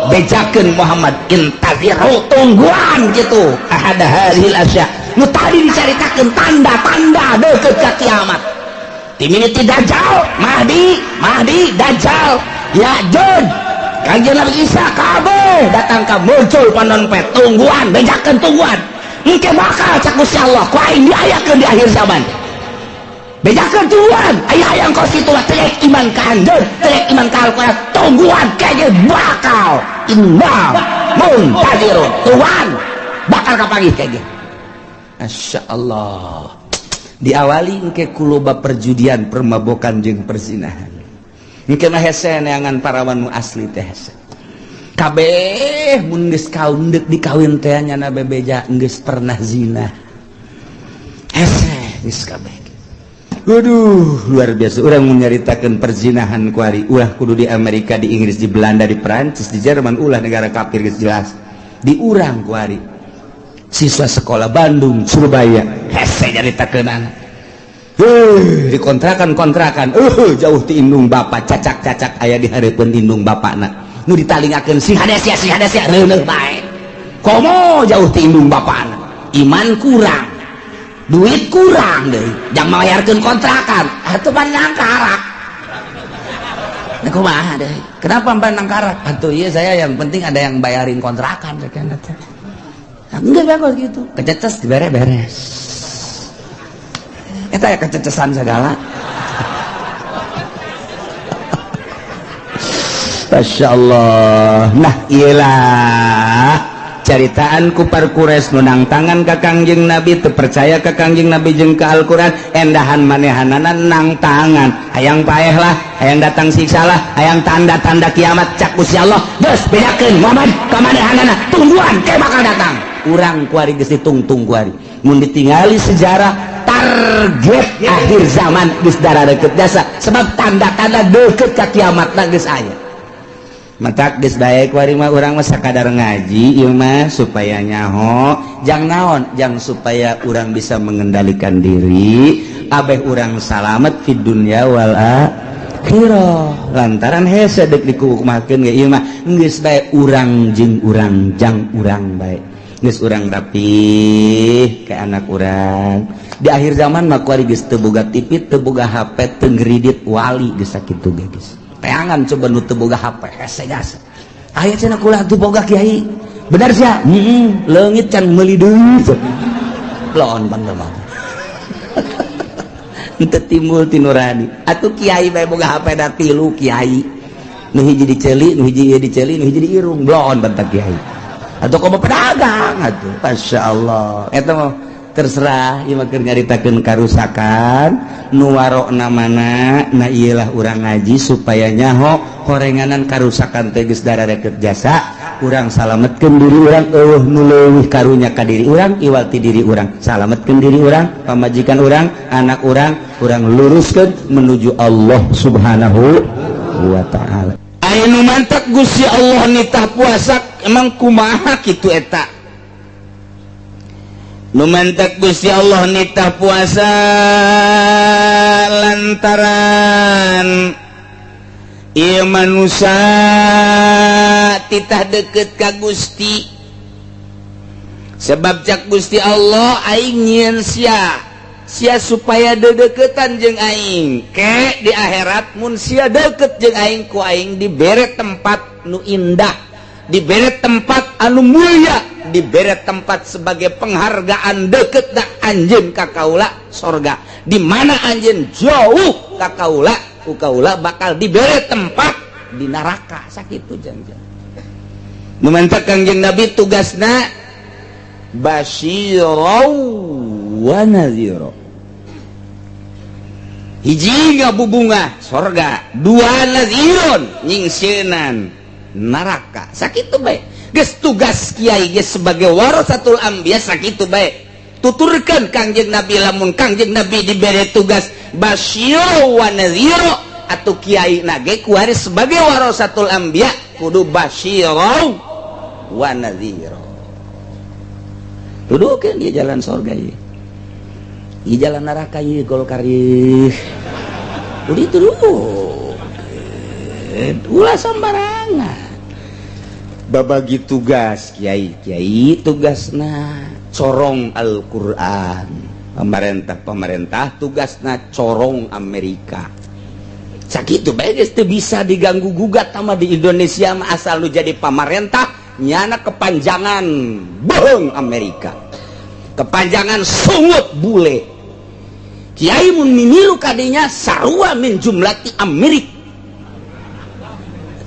bejakeun Muhammad intaziru tungguan gitu. Ahada hadhil asya. Nu tadi dicaritakeun tanda-tanda deukeut ka kiamat. Timiniti Dajjal, Mahdi, Dajjal, Ya'juj. Kanjeng Nabi Isa kabeh datang ka muncul panonpet tungguan, bejakeun tungguan. Engke bakal cak Gusti Allah ku aing diayakeun di akhir zaman. Bejakeun tuan, aya hayang kositu telek iman ka anjeun, telek iman ka Al-Qur'an, tungguan kege bakal inna muntadirun. Tuan bakal kapanggih kege. Masya Allah. Diawali engke kuloba perjudian, permabokan jeung perzinahan. Engke mah hese neangan parawan nu asli teh hese. Kabeh mun geus kaun deuk dikawin teh nyana bebeja geus pernah zina. Hese geus kabeh. Waduh, luar biasa. Urang mun nyaritakeun perzinahan kuari, ulah kudu di Amerika, di Inggris, di Belanda, di Perancis, di Jerman, ulah negara kafir geus jelas. Di urang kuari. Siswa sekolah Bandung, Surabaya, hese nyaritakeunana. Di kontrakan, jauh ti indung bapa, cacak-cacak aya di hareupeun indung bapana. Nu ditalingakeun si hadesya reuneuh bae. Komo jauh ti indung bapana. Iman kurang. Duit kurang deui. Jang mayarkeun kontrakan. Atuh pandang karak. Nah kumaha deui? Kenapa pandang karak? Atuh ieu saya yang penting ada yang bayarin kontrakan cenah teh. Enggak bagus gitu. Kececes dibere-beres. Eta ya kececesan segala. Masya Allah. Nah iyalah caritaan kupar kures nunang tangan ka Kangjeng Nabi teu percaya ka Kangjeng Nabi jeung ka Al-Qur'an endahan manehanana nang tangan hayang paeh lah hayang datang siksa lah hayang tanda-tanda kiamat cak Gusti Allah geus bedakeun Muhammad ka manehanana tungguan ke bakal datang urang kuari geus ditungtung kuari mun ditingali sejarah target akhir zaman geus dara deukeut jasa sebab tanda-tanda deukeut ka kiamatna geus aya. Matak geus bae kuari mah urang mah sakadar ngaji ieu mah supaya nyaho jang naon jang supaya urang bisa mengendalikan diri abeh urang salamet fid dunya wal akhirah lantaran hese deuk dikukumakeun ge ieu mah geus bae urang jeung urang jang urang bae geus urang rapih ke anak urang di akhir zaman mah kuari geus teu boga TV teu boga HP teu ngridit wali geus sakitu ge geus peangan coba nu teu boga HP hese gas aya cenah kulah teu boga kiai bener sia leungit can meuli deui laon bandel mah henteu timbul ti nurani atuh kiai bae boga HP da 3 kiai nu hiji diceuli nu hiji diceuli nu hiji diirung laon bantah kiai atau kau pedagang atuh. Masya Allah eta mah terserah ieu mah keur nyaritakeun karusakan nu warokna mana na ieulah urang ngaji supaya nyaho horenganan karusakan teh geus darareket jasa urang salametkeun diri urang eueuh nu leuwih karunya ka diri urang iwati diri urang salametkeun diri urang pamajikan urang anak urang luruskeun menuju Allah Subhanahu wa taala. Anu mantap Gusti Allah nitah puasa emang kumaha kitu eta nu mantap Gusti Allah nitah puasa lantaran ieu manusia titah deket ka Gusti sebab cak Gusti Allah aing nyieun sia supaya dedeketan jeung aing ke di akhirat mun sia deket jeung aing ku aing dibere tempat nu indah dibere tempat anu mulia dibere tempat sebagai penghargaan deket da anjeun ka kaula sorga di mana anjeun jauh ka kaula ku kaula bakal dibere tempat di neraka sakitu janjian nu mantap Kangjeng Nabi tugasna basyirau wa nadhira hiji ngabubungah sorga dua nadhirun nyingsenan neraka sakitu bae geus tugas kiai geus sebagai warasatul anbiya sakitu bae tuturkeun Kangjeng Nabi lamun Kangjeng Nabi dibere tugas basyiru wa nadhira atuh kiai na ge kuari sebagai warasatul anbiya kudu basyiru wa nadhira dudukeun di jalan surga ieu di jalan neraka ieu Golkar ieu udah itu dulu ulah sembarangan babagi tugas kiai tugasna corong Al-Quran pemerintah tugasna corong Amerika sakitu bae geus teu bisa diganggu gugat sama di Indonesia mah asal lu jadi pamarentah nyana kepanjangan beung Amerika kepanjangan sungut bule kiai mun mimilu kadinya sarua min jumlati Amerik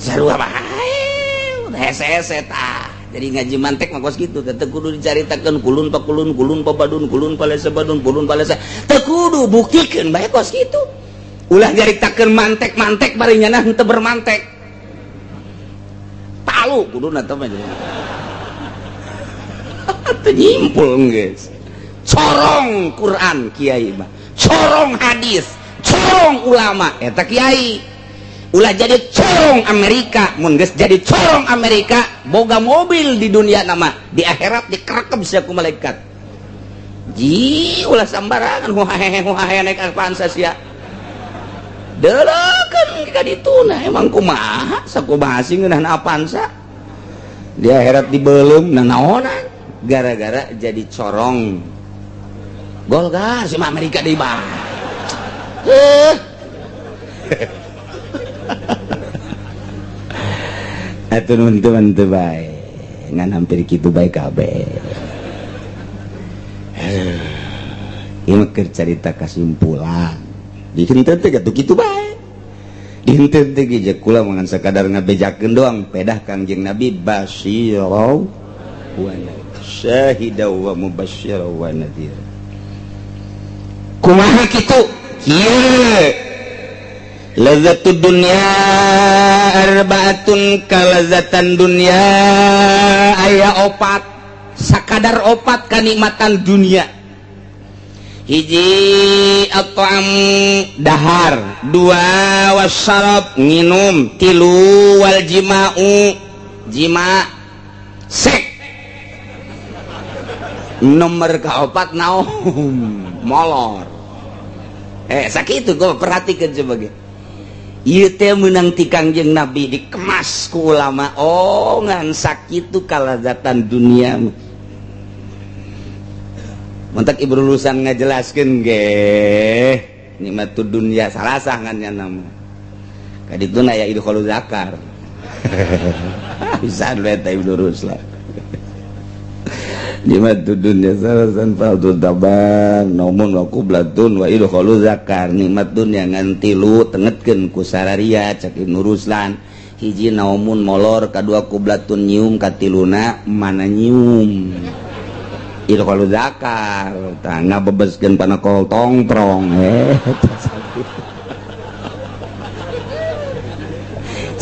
sarua bae hese-hese tah jadi ngaji mantek mah kos kitu teh kudu dicaritakeun kulun pa badun kulun pa lese badun kulun pa lese teu kudu buktikeun bae kos kitu ulah nyaritakeun mantek bari nyana henteu bermantek talu kudu na teh mah teu nyimpul geus corong Quran kiai mah corong hadis corong ulama eta kiai ulah jadi corong Amerika mun geus jadi corong Amerika boga mobil di dunia nama di akhirat dikerekep sia ku malaikat ji ulah sambarangan huahe naik Avanza sia deulekeun ka dituna emang kumaha sakumaha sih ngeunahna Avanza di akhirat dibeulem naonan gara-gara jadi corong Golkar si Amerika deui bah atuh teman-teman teu bae ngan hampir kitu bae kabeh ieu mah keur carita kasimpulan dihenteu teh atuh kitu bae dihenteu teh ge kula mangan sakadar ngabejakeun doang pedah Kangjeng Nabi basyirau wa syahidaw wa mubasysyiraw wa nadhir kumaha kitu kieu lazatud dunya arbaatun kalazatan dunya aya opat sakadar opat kanikmatan dunia hiji at'am dahar dua wasyarab nginum tilu wal jima'u jima sek nomor kaopat naon molor sakitu gua perhatikan sebagai ieu teh meunang ti Kangjeng Nabi dikemas ku ulama oh ngan sakitu kalazatan dunia mentak ibu lulusan ngajelaskeun ge nikmatud dunya salasah ngan nya nama kadituna ya idkhulul zakar bisa we teh ibu lurus lah nikmatud dunya salasan fardhu taban namun wa qublatun wa idkhulul zakar nikmat dunya ngan tilu tengetkeun ku sararia cak Ibnu Ruslan hiji naumun molor, kadua kublatun nyium, katiluna mana nyium. Ieu kalau zakar, tah ngabebeskeun panakol tongtrong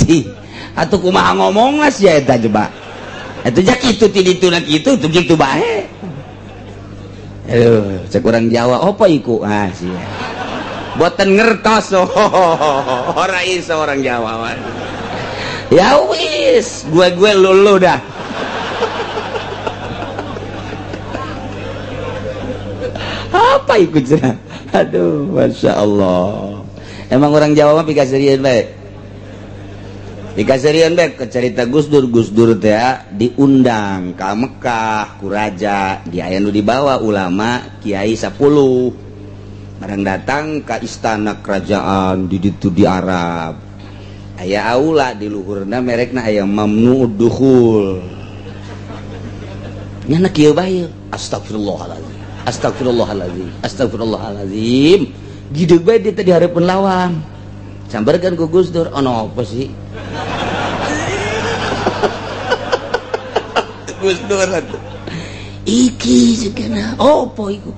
Cih, atuh kumaha ngomongna sia eta coba. Eta jak kitu ti dituna kitu tuh kitu bae. Aduh, sekurang Jawa apa iku? Ah sia. Boten ngertos ora iso orang Jawa. Ya wis, gue lulu dah. Apa ikut cenah? Aduh, masya Allah. Emang orang Jawa mah pikasirian baik. Pikasirian baik ke cerita Gus Dur teh diundang ke Mekah, ku raja, di aya nu dibawa ulama kiai 10. Barang datang ke istana kerajaan di ditu di Arab. Aya aula di luhurna merekna aya mamnu dukhul. Nyana kieu bae. Astagfirullahalazim. Astagfirullahalazim. Astagfirullahalazim. Gideg bae di tadi hareupeun lawang. Sambarkeun ku Gus Dur, ono apa sih? Gus Dur atuh. Iki cenah. Opo iku?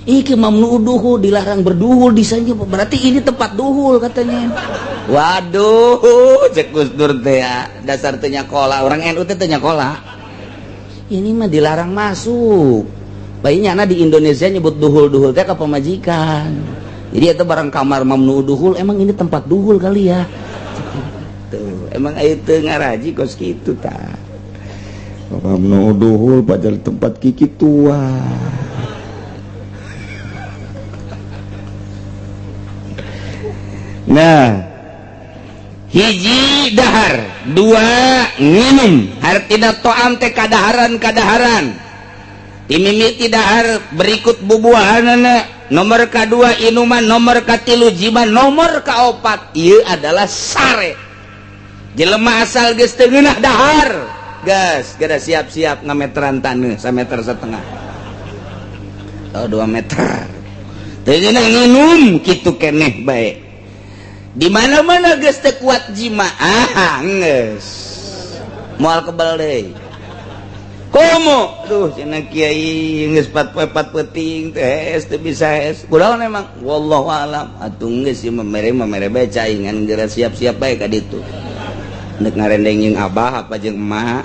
Iki mamnu duhul, dilarang berduhul di sana, berarti ini tempat duhul katanya. Waduh, cek Gus Dur teh ya, dasar teh nyakola, orang NU teh nyakola. Ini mah dilarang masuk. Bayinya di Indonesia nyebut duhul teh ke pemajikan. Jadi itu barang kamar mamnu duhul, emang ini tempat duhul kali ya. Tuh, emang itu ngaraji kos kitu ta. Mamnu duhul padahal tempat kiki tua. Nah, hiji dahar, dua nginum, hartina to'am teh kadaharan. Timimiti dahar berikut bubuahanana, nomor kedua inuman, nomor katilu jima, nomor kaopat ieu adalah sare. Jelema asal geus teu ngeunah dahar, gas, gada siap-siap ngameteran taneuh 1,5 meter atau 2 meter. Teu ngeunah nginum kitu keneh bae. Di mana-mana geus teu kuat jima, geus moal kebal deui. Komo, duh cenah kiai geus 4 peuting teh teu bisa es. Kunaon emang? Wallahu alam. Atuh geus ieu mamere bae caingan geura siap-siap bae ka ditu. Neuk ngarendeng jeung abah apa jeung emak.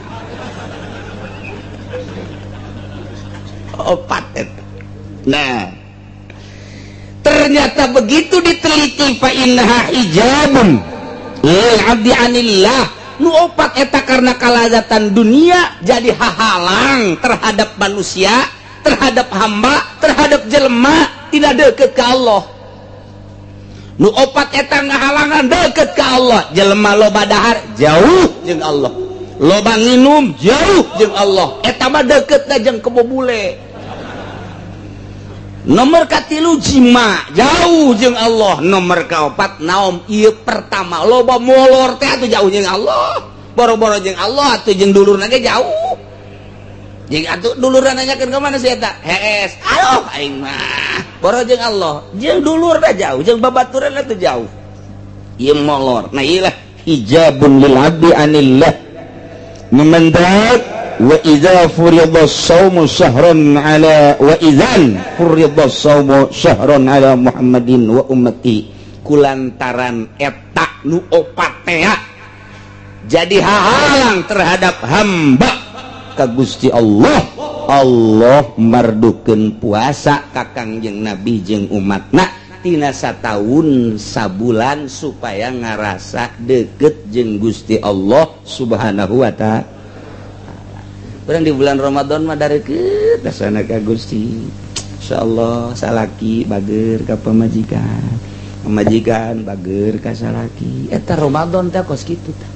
Opat eta. Nah, ternyata begitu diteliti fa innaha hijabun lil abdi anillah. Nu opat eta karena kalazatan dunia jadi hahalang terhadap manusia, terhadap hamba, terhadap jelema tidak deukeut ka Allah. Nu opat eta ngahalangan deukeut ka Allah. Jelema loba dahar jauh jeung Allah, loba nginum jauh jeung Allah. Eta mah deukeutna jeung kebobule. Nomor katilu jima jauh jeung Allah. Nomor kaopat naom ieu pertama loba molor teh atuh jauh jeung Allah. Boro-boro jeung Allah atuh jeung dulurna ge jauh. Jeung atuh dulurna nanyakeun ka mana si eta? Hees. Aduh aing mah boro jeung Allah. Jeung dulurna jauh, jeung babaturanna teh jauh. Ieu molor. Nah ieu lah hijabun lil abdi anillah. Memendak wa idza furida shaumu syahran ala wa idzan furida shaumu syahran ala Muhammadin wa ummati kulantaran eta nu opat teh jadi hahalang terhadap hamba ka Gusti Allah. Allah mardukeun puasa ka Kangjeng Nabi jeung umatna tina sataun sabulan supaya ngarasa deket jeung Gusti Allah Subhanahu wa ta'ala. Orang di bulan Ramadan mah darekeut dasana ka Gusti. Insyaallah salaki bager ka pamajikan. Pamajikan bager ka salaki. Eta Ramadan teh kos kitu tah.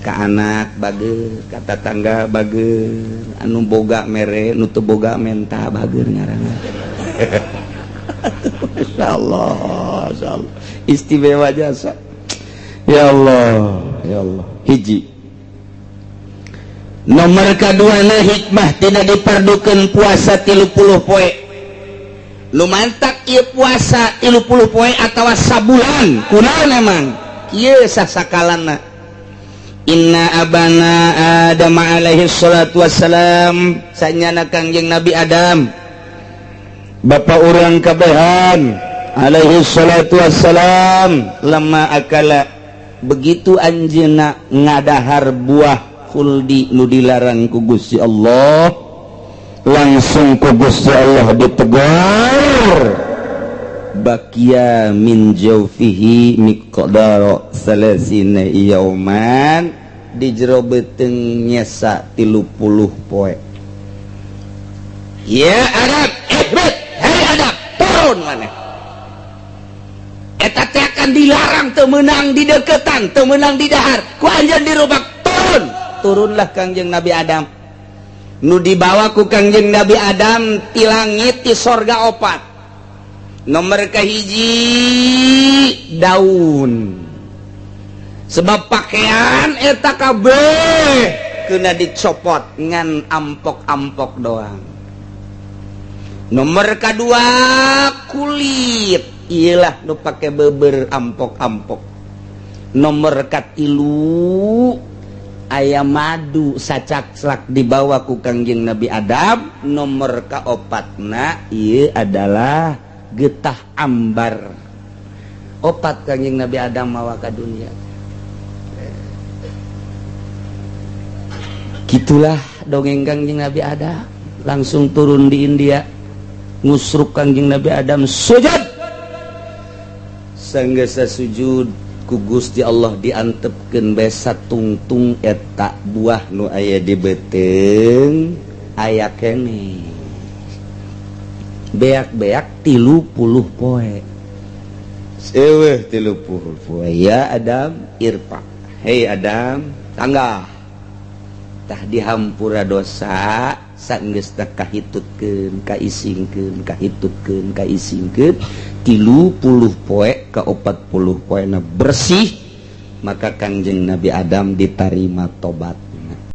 Ka anak bager, ka tetangga bager, anu boga mere, nu teu boga menta bager ngaranna. Insyaallah, insyaallah. Istimewa jasa. Ya Allah, ya Allah. Hiji. Nomor kedua na hikmah tidak dipardukeun puasa 30 poe. Nu mantak ieu puasa 30 poe atawa sabulan. Kunaon emang? Ieu sasakalana. inna abana Adam alaihi salatu wassalam, sanyana Kangjeng Nabi Adam bapak orang kabehan alaihi salatu wassalam, lama akala begitu anjeunna ngadahar buah khuldi nu dilarang ku Gusti Allah, langsung ku Gusti Allah ditegur, bakia min jawfihi miqdaro salasina yauman, di jero beteung nyesa 30 poe. Ya Adam, hei Adam, turun maneh. Eta teh akan dilarang, teu meunang di deketan, teu meunang di dahar, ku anjeun dirobak, turun. Turunlah Kangjeng Nabi Adam. Nu dibawa ku Kangjeng Nabi Adam ti langit ti sorga 4. Nomor kahiji daun, sebab pakaian eta kabeh kena dicopot ngan ampok-ampok doang. Nomor kedua kulit, iyalah nu pake beber ampok-ampok. Nomor katilu aya madu sacakslak dibawa ku Kangjeng Nabi Adam. Nomor kaopatna ieu adalah getah ambar. 4 Kangjeng Nabi Adam mawa ka dunia. Gitulah dongeng Kangjeng Nabi Adam. Langsung turun di India, ngusruk Kangjeng Nabi Adam sujud. Sanggasa sujud ku Gusti Allah diantepkeun bae satungtung eta buah nu aya di beuteung aya keneh. Beak-beak 30 poe. Seueuh 30 poe. Ya Adam irfa. Hei Adam, tanggah. Tah dihampura dosa saenggeus teh kahitutkeun, kaisingkeun, kahitutkeun, kaisingkeun 30 poe ka 40 poena bersih, maka Kangjeng Nabi Adam ditarima tobat.